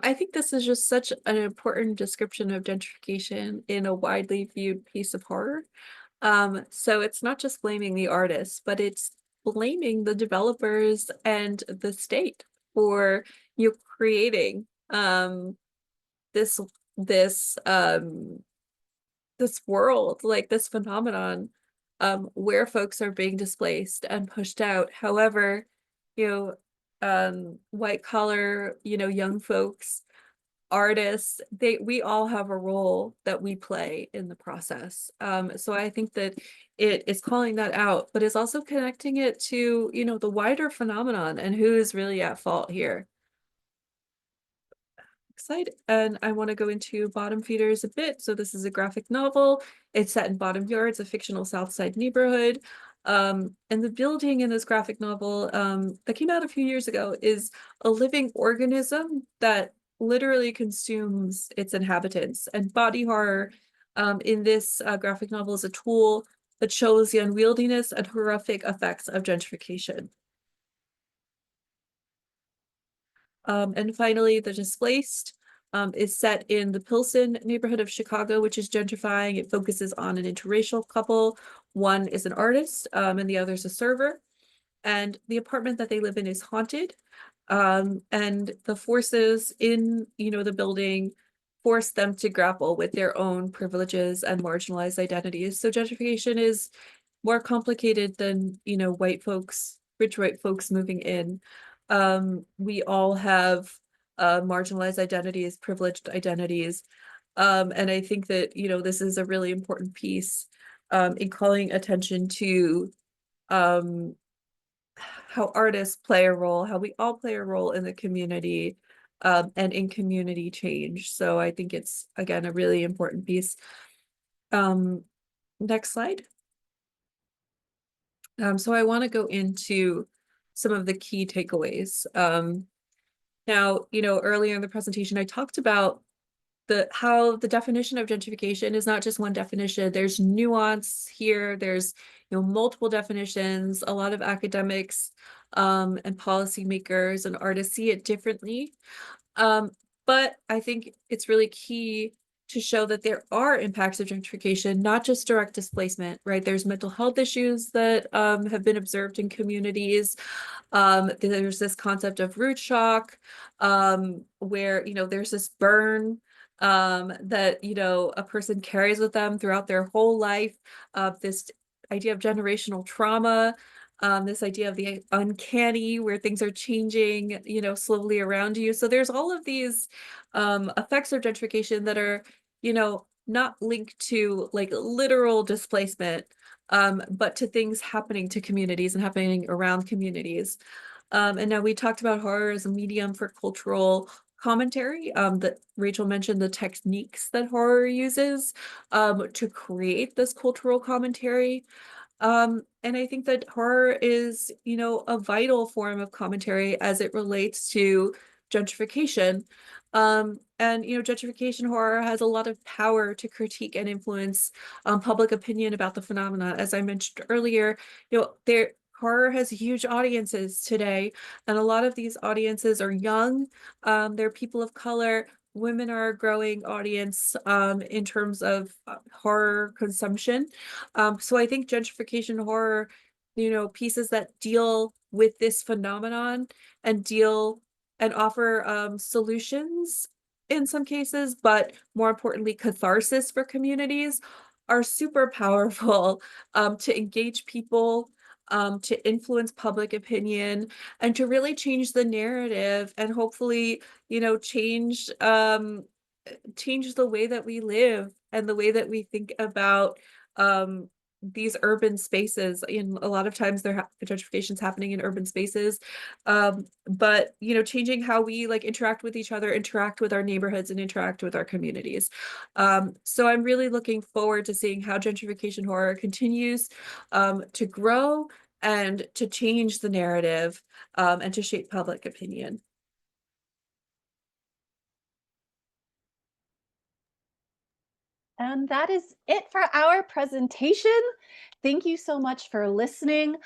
I think this is just such an important description of gentrification in a widely viewed piece of horror. So it's not just blaming the artists, but it's blaming the developers and the state for creating this this this world, like this phenomenon, where folks are being displaced and pushed out. However, white collar, young folks, artists, we all have a role that we play in the process. So I think that it is calling that out, but it's also connecting it to, the wider phenomenon and who is really at fault here. Side, and I want to go into Bottom Feeders a bit. So this is a graphic novel. It's set in Bottom Yards, a fictional South Side neighborhood. And the building in this graphic novel that came out a few years ago is a living organism that literally consumes its inhabitants. And body horror in this graphic novel is a tool that shows the unwieldiness and horrific effects of gentrification. And finally, The Displaced is set in the Pilsen neighborhood of Chicago, which is gentrifying. It focuses on an interracial couple. One is an artist, and the other is a server. And the apartment that they live in is haunted. And the forces in, the building force them to grapple with their own privileges and marginalized identities. So gentrification is more complicated than, rich white folks moving in. We all have marginalized identities, privileged identities. And I think that, this is a really important piece in calling attention to how artists play a role, how we all play a role in the community and in community change. So I think it's, again, a really important piece. Next slide. So I want to go into some of the key takeaways. Now, earlier in the presentation, I talked about how the definition of gentrification is not just one definition. There's nuance here. There's, multiple definitions. A lot of academics and policymakers and artists see it differently. But I think it's really key to show that there are impacts of gentrification, not just direct displacement, right? There's mental health issues that have been observed in communities. There's this concept of root shock, where, there's this burn that, a person carries with them throughout their whole life, this idea of generational trauma, this idea of the uncanny, where things are changing, you know, slowly around you. So there's all of these effects of gentrification that are, you know, not linked to like literal displacement, but to things happening to communities and happening around communities. And now we talked about horror as a medium for cultural commentary, that Rachel mentioned the techniques that horror uses to create this cultural commentary. And I think that horror is, you know, a vital form of commentary as it relates to gentrification. And, you know, gentrification horror has a lot of power to critique and influence public opinion about the phenomena. As I mentioned earlier, you know, horror has huge audiences today, and a lot of these audiences are young. They're people of color. Women are a growing audience in terms of horror consumption. So I think gentrification horror, you know, pieces that deal with this phenomenon and deal and offer solutions in some cases, but more importantly, catharsis for communities, are super powerful to engage people, to influence public opinion, and to really change the narrative and hopefully, you know, change the way that we live and the way that we think about these urban spaces. In a lot of times gentrification is happening in urban spaces, but you know, changing how we like interact with each other, interact with our neighborhoods, and interact with our communities. So I'm really looking forward to seeing how gentrification horror continues to grow and to change the narrative and to shape public opinion. And that is it for our presentation. Thank you so much for listening.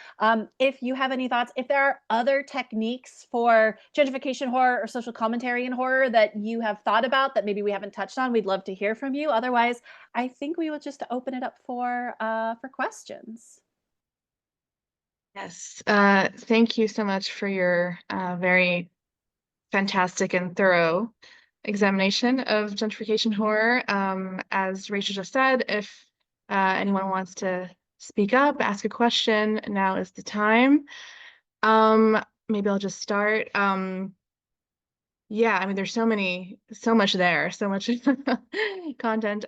If you have any thoughts, if there are other techniques for gentrification horror or social commentary in horror that you have thought about that maybe we haven't touched on, we'd love to hear from you. Otherwise, I think we will just open it up for questions. Yes, thank you so much for your very fantastic and thorough examination of gentrification horror. As Rachel just said, if anyone wants to speak up, ask a question, now is the time. Maybe I'll just start. Yeah, I mean, there's so much there, so much content.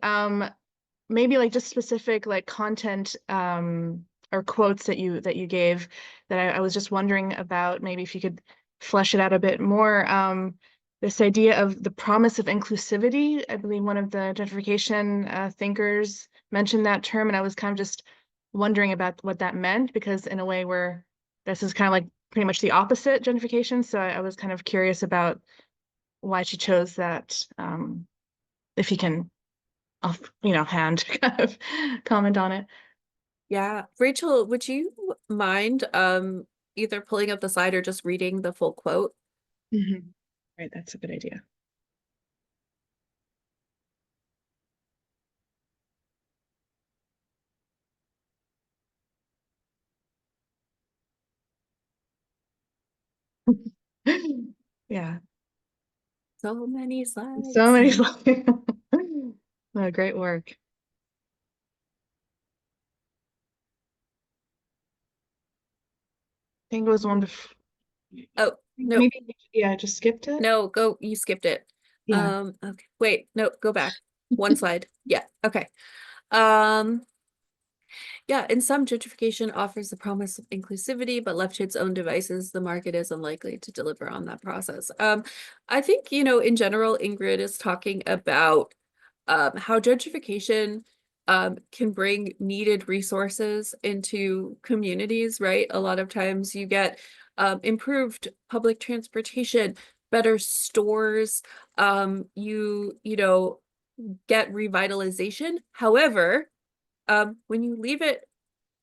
Maybe like just specific like content or quotes that you gave that I was just wondering about. Maybe if you could flesh it out a bit more. This idea of the promise of inclusivity. I believe one of the gentrification thinkers mentioned that term, and I was kind of just wondering about what that meant, because in a way this is kind of like pretty much the opposite gentrification. So I was kind of curious about why she chose that. If you can, you know, hand kind of comment on it. Yeah, Rachel, would you mind either pulling up the slide or just reading the full quote? Mm-hmm. Right, that's a good idea. Yeah. So many slides. So many slides. Oh, great work. I think it was one before. Oh, no. Maybe, yeah, I just skipped it. No, you skipped it. Yeah. Okay. Wait, no, go back. One slide. Yeah, okay. Yeah, in some, gentrification offers the promise of inclusivity, but left to its own devices, the market is unlikely to deliver on that process. I think, you know, in general, Ingrid is talking about how gentrification can bring needed resources into communities, right? A lot of times you get improved public transportation, better stores, you know, get revitalization. However, when you leave it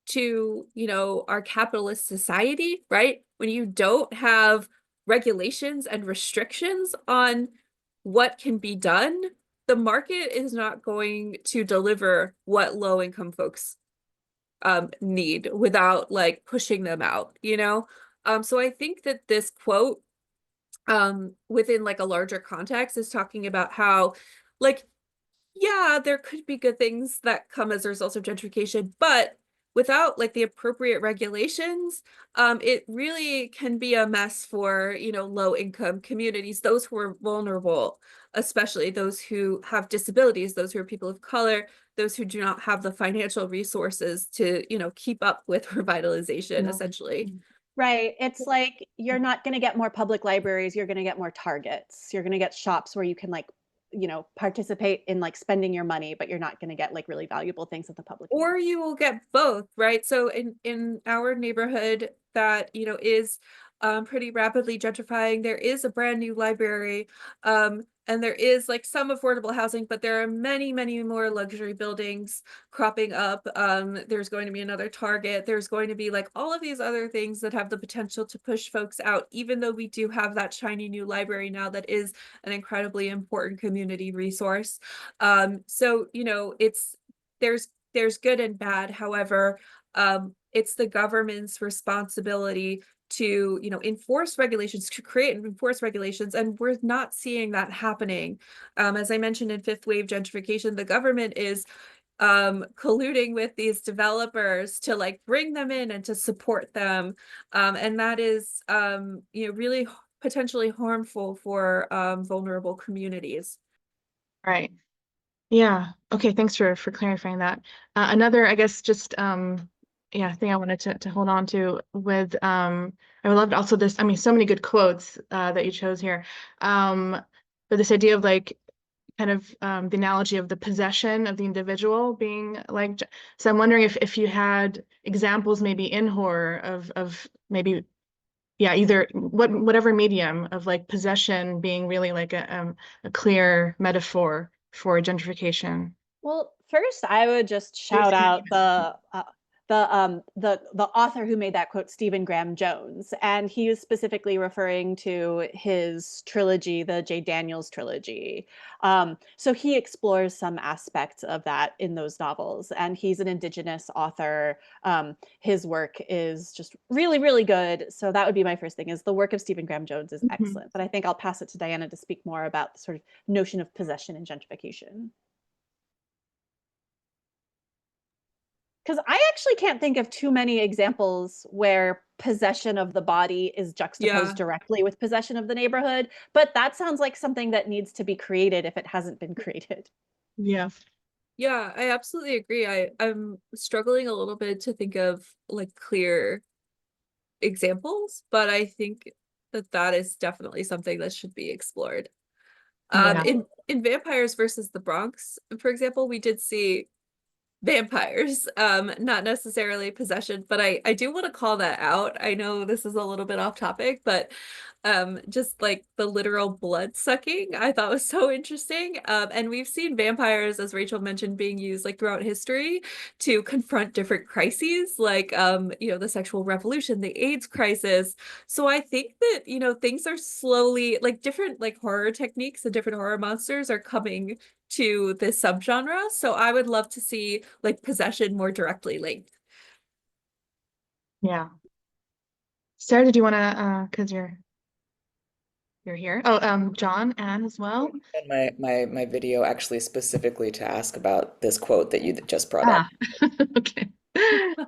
to, you know, our capitalist society, right? When you don't have regulations and restrictions on what can be done, the market is not going to deliver what low-income folks need without like pushing them out, you know? So I think that this quote within like a larger context is talking about how like, yeah, there could be good things that come as a result of gentrification, but without like the appropriate regulations, it really can be a mess for, low income communities, those who are vulnerable, especially those who have disabilities, those who are people of color, those who do not have the financial resources to, keep up with revitalization, essentially. Right. It's like you're not going to get more public libraries, you're going to get more targets. You're going to get shops where you can like, participate in like spending your money, but you're not going to get like really valuable things that the public needs. Or you will get both, right? So in our neighborhood that, is pretty rapidly gentrifying, there is a brand new library, and there is like some affordable housing, but there are many, many more luxury buildings cropping up. There's going to be another Target. There's going to be like all of these other things that have the potential to push folks out, even though we do have that shiny new library now that is an incredibly important community resource. So, there's good and bad. However, it's the government's responsibility to, enforce regulations, to create and enforce regulations, and we're not seeing that happening. As I mentioned in fifth wave gentrification, the government is colluding with these developers to like bring them in and to support them, and that is really potentially harmful for vulnerable communities. Right. Yeah. Okay. Thanks for clarifying that. Another, I guess, just thing I wanted to hold on to with I loved also this. I mean, so many good quotes that you chose here. But this idea of like kind of the analogy of the possession of the individual being like. So I'm wondering if you had examples maybe in horror of maybe either whatever medium of like possession being really like a clear metaphor for gentrification. Well, first I would just shout out the author who made that quote, Stephen Graham Jones, and he is specifically referring to his trilogy, the J. Daniels trilogy. So he explores some aspects of that in those novels, and he's an Indigenous author. His work is just really, really good. So that would be my first thing, is the work of Stephen Graham Jones is excellent. But I think I'll pass it to Diana to speak more about the sort of notion of possession and gentrification. Because I actually can't think of too many examples where possession of the body is juxtaposed directly with possession of the neighborhood, but that sounds like something that needs to be created if it hasn't been created. Yeah. Yeah, I absolutely agree. I'm struggling a little bit to think of like clear examples, but I think that is definitely something that should be explored. In Vampires versus the Bronx, for example, we did see vampires, not necessarily possession, but I do want to call that out. I know this is a little bit off topic, but just like the literal blood sucking I thought was so interesting. And we've seen vampires, as Rachel mentioned, being used like throughout history to confront different crises, like the sexual revolution, the AIDS crisis. So I think that things are slowly, like different like horror techniques and different horror monsters are coming to this subgenre. So I would love to see like possession more directly linked. Yeah. Sarah, did you want to, because you're here. Oh, John, Anne as well. My video actually specifically to ask about this quote that you just brought up. Okay.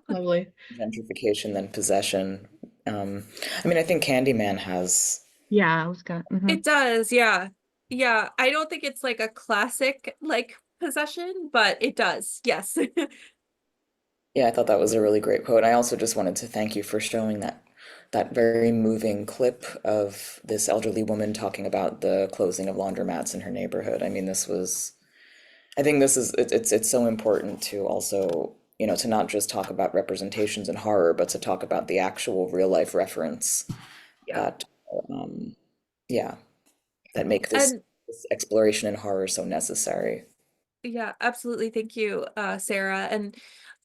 Lovely. Gentrification, then possession. I mean, I think Candyman has. Yeah, I was gonna. It does, yeah. Yeah, I don't think it's like a classic like possession, but it does, yes. Yeah, I thought that was a really great quote. I also just wanted to thank you for showing that very moving clip of this elderly woman talking about the closing of laundromats in her neighborhood. I mean, I think it's so important to also, to not just talk about representations in horror, but to talk about the actual real life reference that make this exploration in horror so necessary. Yeah, absolutely. Thank you, Sarah. And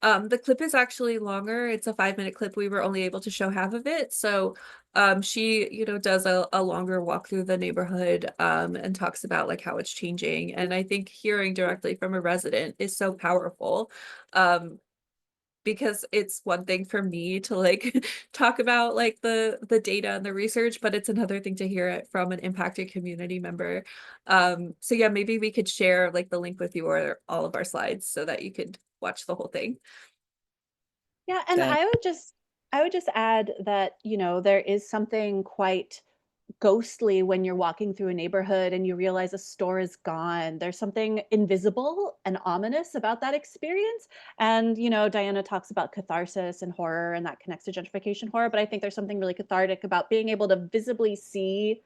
the clip is actually longer. It's a 5-minute clip. We were only able to show half of it. So she, does a longer walk through the neighborhood and talks about like how it's changing. And I think hearing directly from a resident is so powerful. Because it's one thing for me to like talk about like the data and the research, but it's another thing to hear it from an impacted community member. So yeah, maybe we could share like the link with you or all of our slides so that you could watch the whole thing. Yeah, and I would just add that, you know, there is something quite ghostly when you're walking through a neighborhood and you realize a store is gone. There's something invisible and ominous about that experience. And, you know, Diana talks about catharsis and horror, and that connects to gentrification horror. But I think there's something really cathartic about being able to visibly see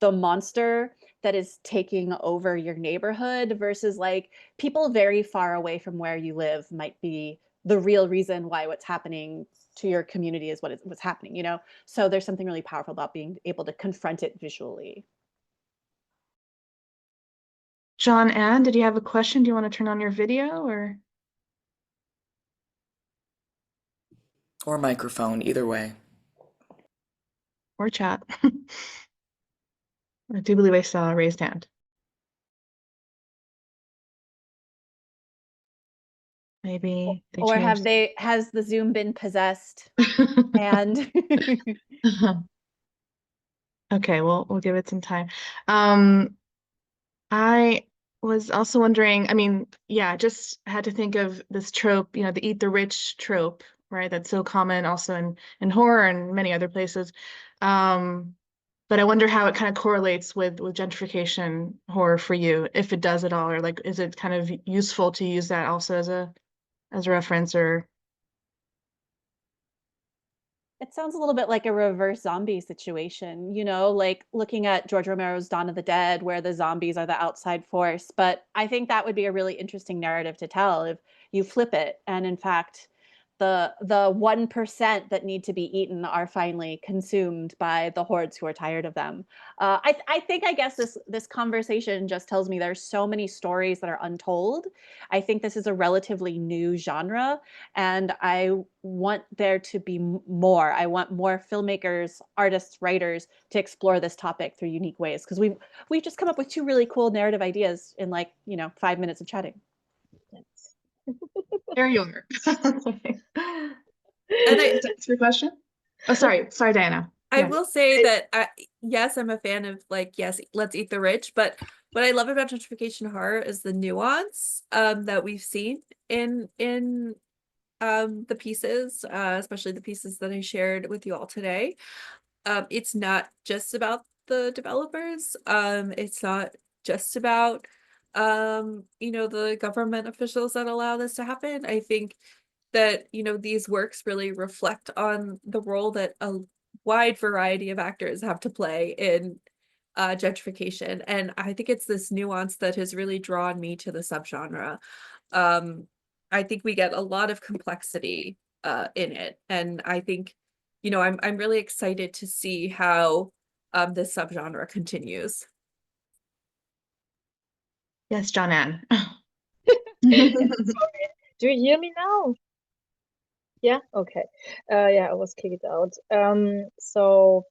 the monster that is taking over your neighborhood versus like people very far away from where you live might be the real reason why what's happening to your community is what's happening, you know? So there's something really powerful about being able to confront it visually. John Ann, did you have a question? Do you want to turn on your video or microphone, either way. or chat? I do believe I saw a raised hand. Maybe they Or changed. has the Zoom been possessed? And okay, we'll give it some time. I was also wondering, I mean, yeah, just had to think of this trope, you know, the eat the rich trope, right? That's so common also in horror and many other places. But I wonder how it kind of correlates with gentrification horror for you, if it does at all, or like, is it kind of useful to use that also as a reference or it sounds a little bit like a reverse zombie situation, you know, like looking at George Romero's Dawn of the Dead, where the zombies are the outside force. But I think that would be a really interesting narrative to tell if you flip it. And in fact, the 1% that need to be eaten are finally consumed by the hordes who are tired of them. I think, I guess this conversation just tells me there's so many stories that are untold. I think this is a relatively new genre, and I want there to be more. I want more filmmakers, artists, writers to explore this topic through unique ways, because we've just come up with two really cool narrative ideas in like, you know, 5 minutes of chatting. Carry over. And that's your question? Oh, sorry, Diana. I will say that yes, I'm a fan of like, yes, let's eat the rich, but what I love about gentrification horror is the nuance that we've seen in the pieces, especially the pieces that I shared with you all today. It's not just about the developers. It's not just about you know, the government officials that allow this to happen. I think that, you know, these works really reflect on the role that a wide variety of actors have to play in gentrification. And I think it's this nuance that has really drawn me to the subgenre. I think we get a lot of complexity in it. And I think, you know, I'm really excited to see how this subgenre continues. Yes, John Ann. Sorry. Do you hear me now? Yeah, okay. Yeah, I was kicked out. So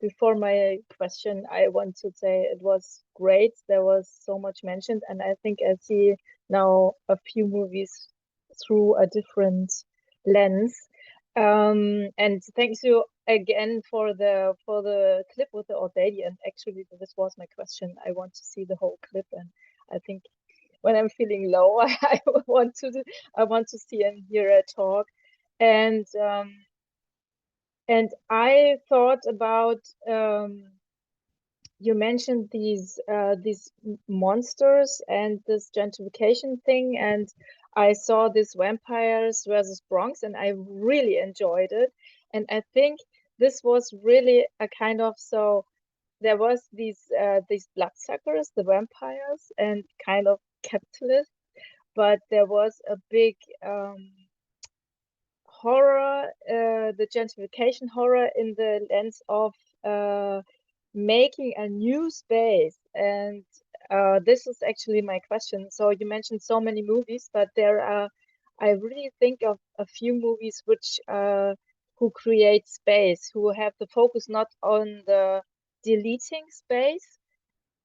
before my question, I want to say it was great. There was so much mentioned, and I think I see now a few movies through a different lens. And thanks you again for the clip with the old lady. And actually, this was my question. I want to see the whole clip, and I think when I'm feeling low, I want to see and hear a talk. And I thought about you mentioned these monsters and this gentrification thing, and I saw this Vampires versus Bronx, and I really enjoyed it. And I think this was really a kind of, so there was these bloodsuckers, the vampires, and kind of capitalists, but there was a big horror, the gentrification horror in the lens of making a new space. And this is actually my question. So you mentioned so many movies, but there are, I really think of a few movies which who create space, who have the focus not on the deleting space,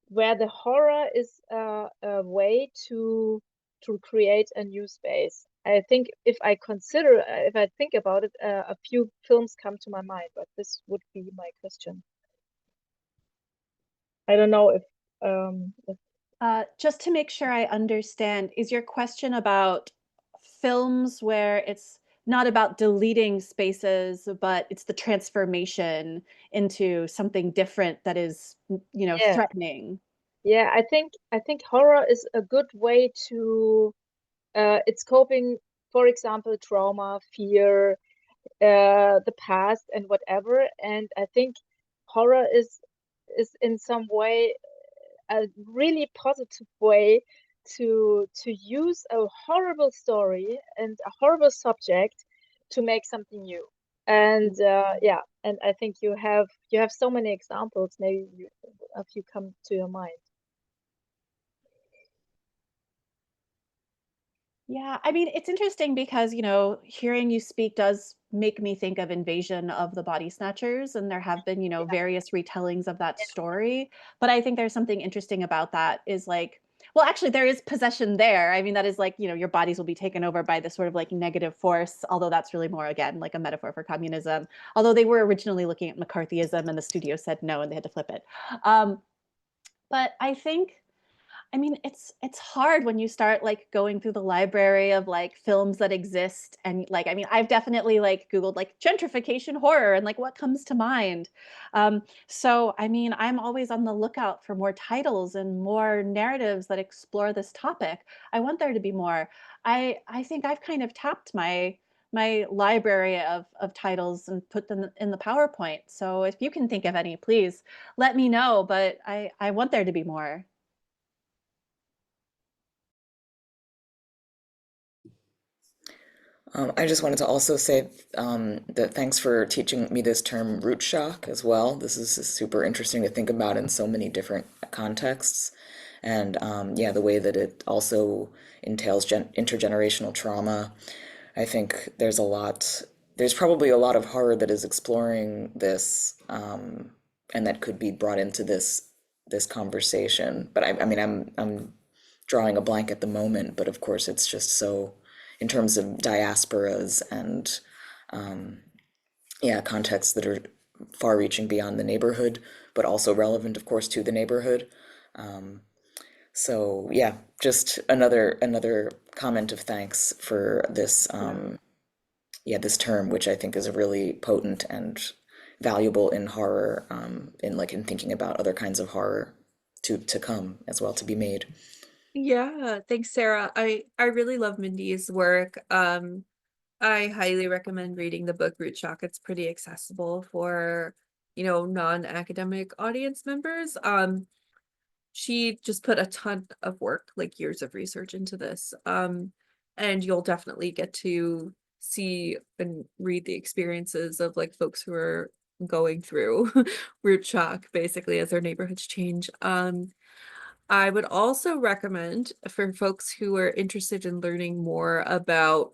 where the horror is a way to create a new space. I think if I think about it, a few films come to my mind, but this would be my question. I don't know if just to make sure I understand, is your question about films where it's not about deleting spaces, but it's the transformation into something different that is, you know, Yeah. threatening. Yeah, I think horror is a good way to it's coping, for example, trauma, fear, the past and whatever. And I think horror is in some way a really positive way to use a horrible story and a horrible subject to make something new. And yeah, and I think you have so many examples. Maybe a few come to your mind. Yeah, I mean, it's interesting because, you know, hearing you speak does make me think of Invasion of the Body Snatchers, and there have been, you know, various retellings of that story. But I think there's something interesting about that is like, well, actually, there is possession there. I mean, that is like, you know, your bodies will be taken over by this sort of like negative force, although that's really more, again, like a metaphor for communism. Although they were originally looking at McCarthyism and the studio said no and they had to flip it. Um, but I think I mean, it's hard when you start like going through the library of like films that exist and like I mean, I've definitely like Googled like gentrification horror and like what comes to mind. So I mean, I'm always on the lookout for more titles and more narratives that explore this topic. I want there to be more. I think I've kind of tapped my library of titles and put them in the PowerPoint. So if you can think of any, please let me know. But I want there to be more. I just wanted to also say that thanks for teaching me this term root shock as well. This is super interesting to think about in so many different contexts. And yeah, the way that it also entails intergenerational trauma. I think there's probably a lot of horror that is exploring this and that could be brought into this conversation. But I mean, I'm drawing a blank at the moment, but of course it's just so in terms of diasporas and yeah, contexts that are far reaching beyond the neighborhood, but also relevant, of course, to the neighborhood. So yeah, just another comment of thanks for this yeah, this term, which I think is really potent and valuable in horror, in thinking about other kinds of horror to come as well, to be made. Yeah, thanks, Sarah. I really love Mindy's work. I highly recommend reading the book Root Shock. It's pretty accessible for, you know, non-academic audience members. She just put a ton of work, like years of research into this. And you'll definitely get to see and read the experiences of like folks who are going through root shock basically as their neighborhoods change. I would also recommend for folks who are interested in learning more about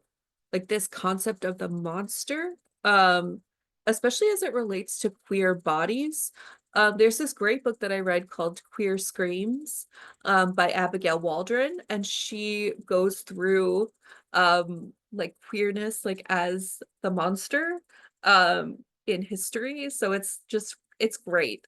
like this concept of the monster, especially as it relates to queer bodies. There's this great book that I read called Queer Screams by Abigail Waldron, and she goes through like queerness like as the monster in history. So it's great.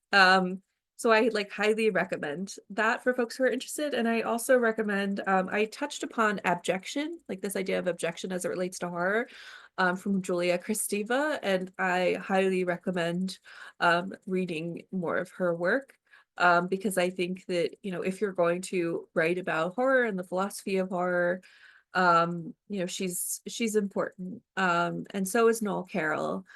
So I like highly recommend that for folks who are interested. And I also recommend, I touched upon abjection, like this idea of abjection as it relates to horror, from Julia Kristeva, and I highly recommend reading more of her work. Because I think that, you know, if you're going to write about horror and the philosophy of horror, you know, she's important. And so is Noel Carroll.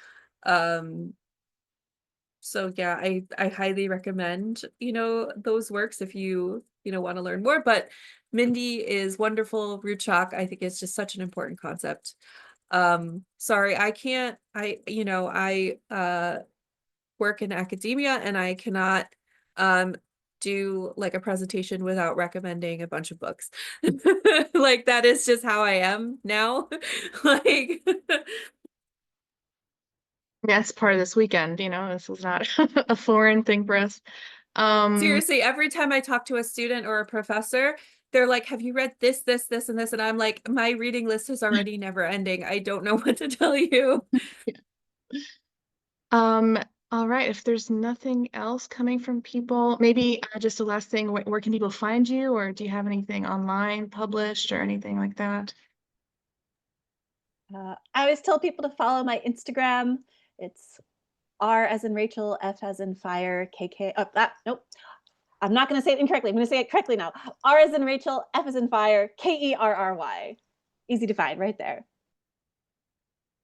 So yeah, I highly recommend, you know, those works if you know, want to learn more. But Mindy is wonderful. Root shock, I think, is just such an important concept. Sorry, I can't, you know, I work in academia and I cannot do like a presentation without recommending a bunch of books. Like that is just how I am now. Like That's part of this weekend, you know, this is not a foreign thing for us. Seriously, every time I talk to a student or a professor, they're like, have you read this, this, this, and this? And I'm like, my reading list is already never ending. I don't know what to tell you. Um, all right, if there's nothing else coming from people, maybe just the last thing, where can people find you, or do you have anything online published or anything like that? I always tell people to follow my Instagram. It's R as in Rachel, F as in fire, KK. Oh, nope. I'm not going to say it incorrectly. I'm going to say it correctly now. R as in Rachel, F as in fire, KERRY. Easy to find right there.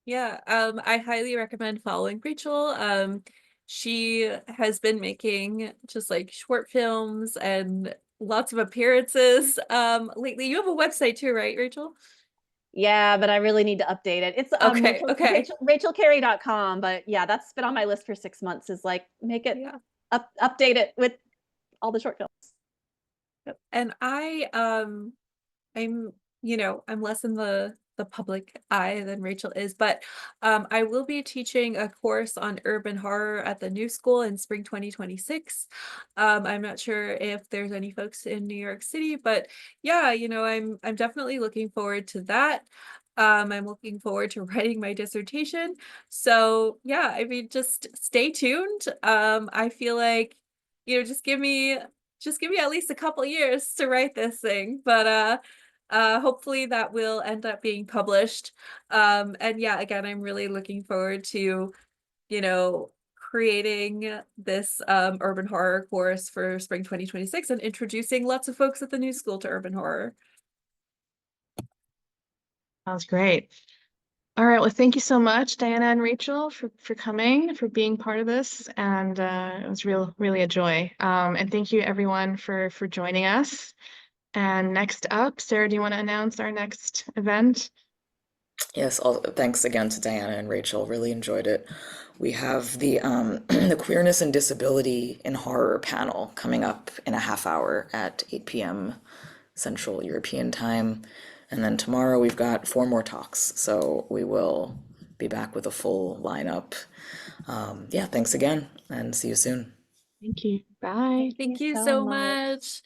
Yeah, I highly recommend following Rachel. She has been making just like short films and lots of appearances lately. You have a website too, right, Rachel? Yeah, but I really need to update it. It's Okay, okay. RachelCarey.com, but yeah, that's been on my list for 6 months, is like make it update it with all the short films. Yep. And I'm I'm less in the public eye than Rachel is, but I will be teaching a course on urban horror at the New School in spring 2026. I'm not sure if there's any folks in New York City, but yeah, I'm definitely looking forward to that. I'm looking forward to writing my dissertation. So yeah, I mean, just stay tuned. I feel like, just give me at least a couple years to write this thing, but hopefully that will end up being published. And yeah, again, I'm really looking forward to, creating this urban horror course for spring 2026 and introducing lots of folks at the New School to urban horror. Sounds great. All right, well, thank you so much, Diana and Rachel, for coming, for being part of this, and it was really a joy. And thank you everyone for joining us. And next up, Sarah, do you want to announce our next event? Yes, thanks again to Diana and Rachel. Really enjoyed it. We have the the Queerness and Disability in Horror panel coming up in a half hour at 8 p.m. Central European Time. And then tomorrow we've got 4 more talks. So we will be back with a full lineup. Yeah, thanks again and see you soon. Thank you. Bye. Thank you so much.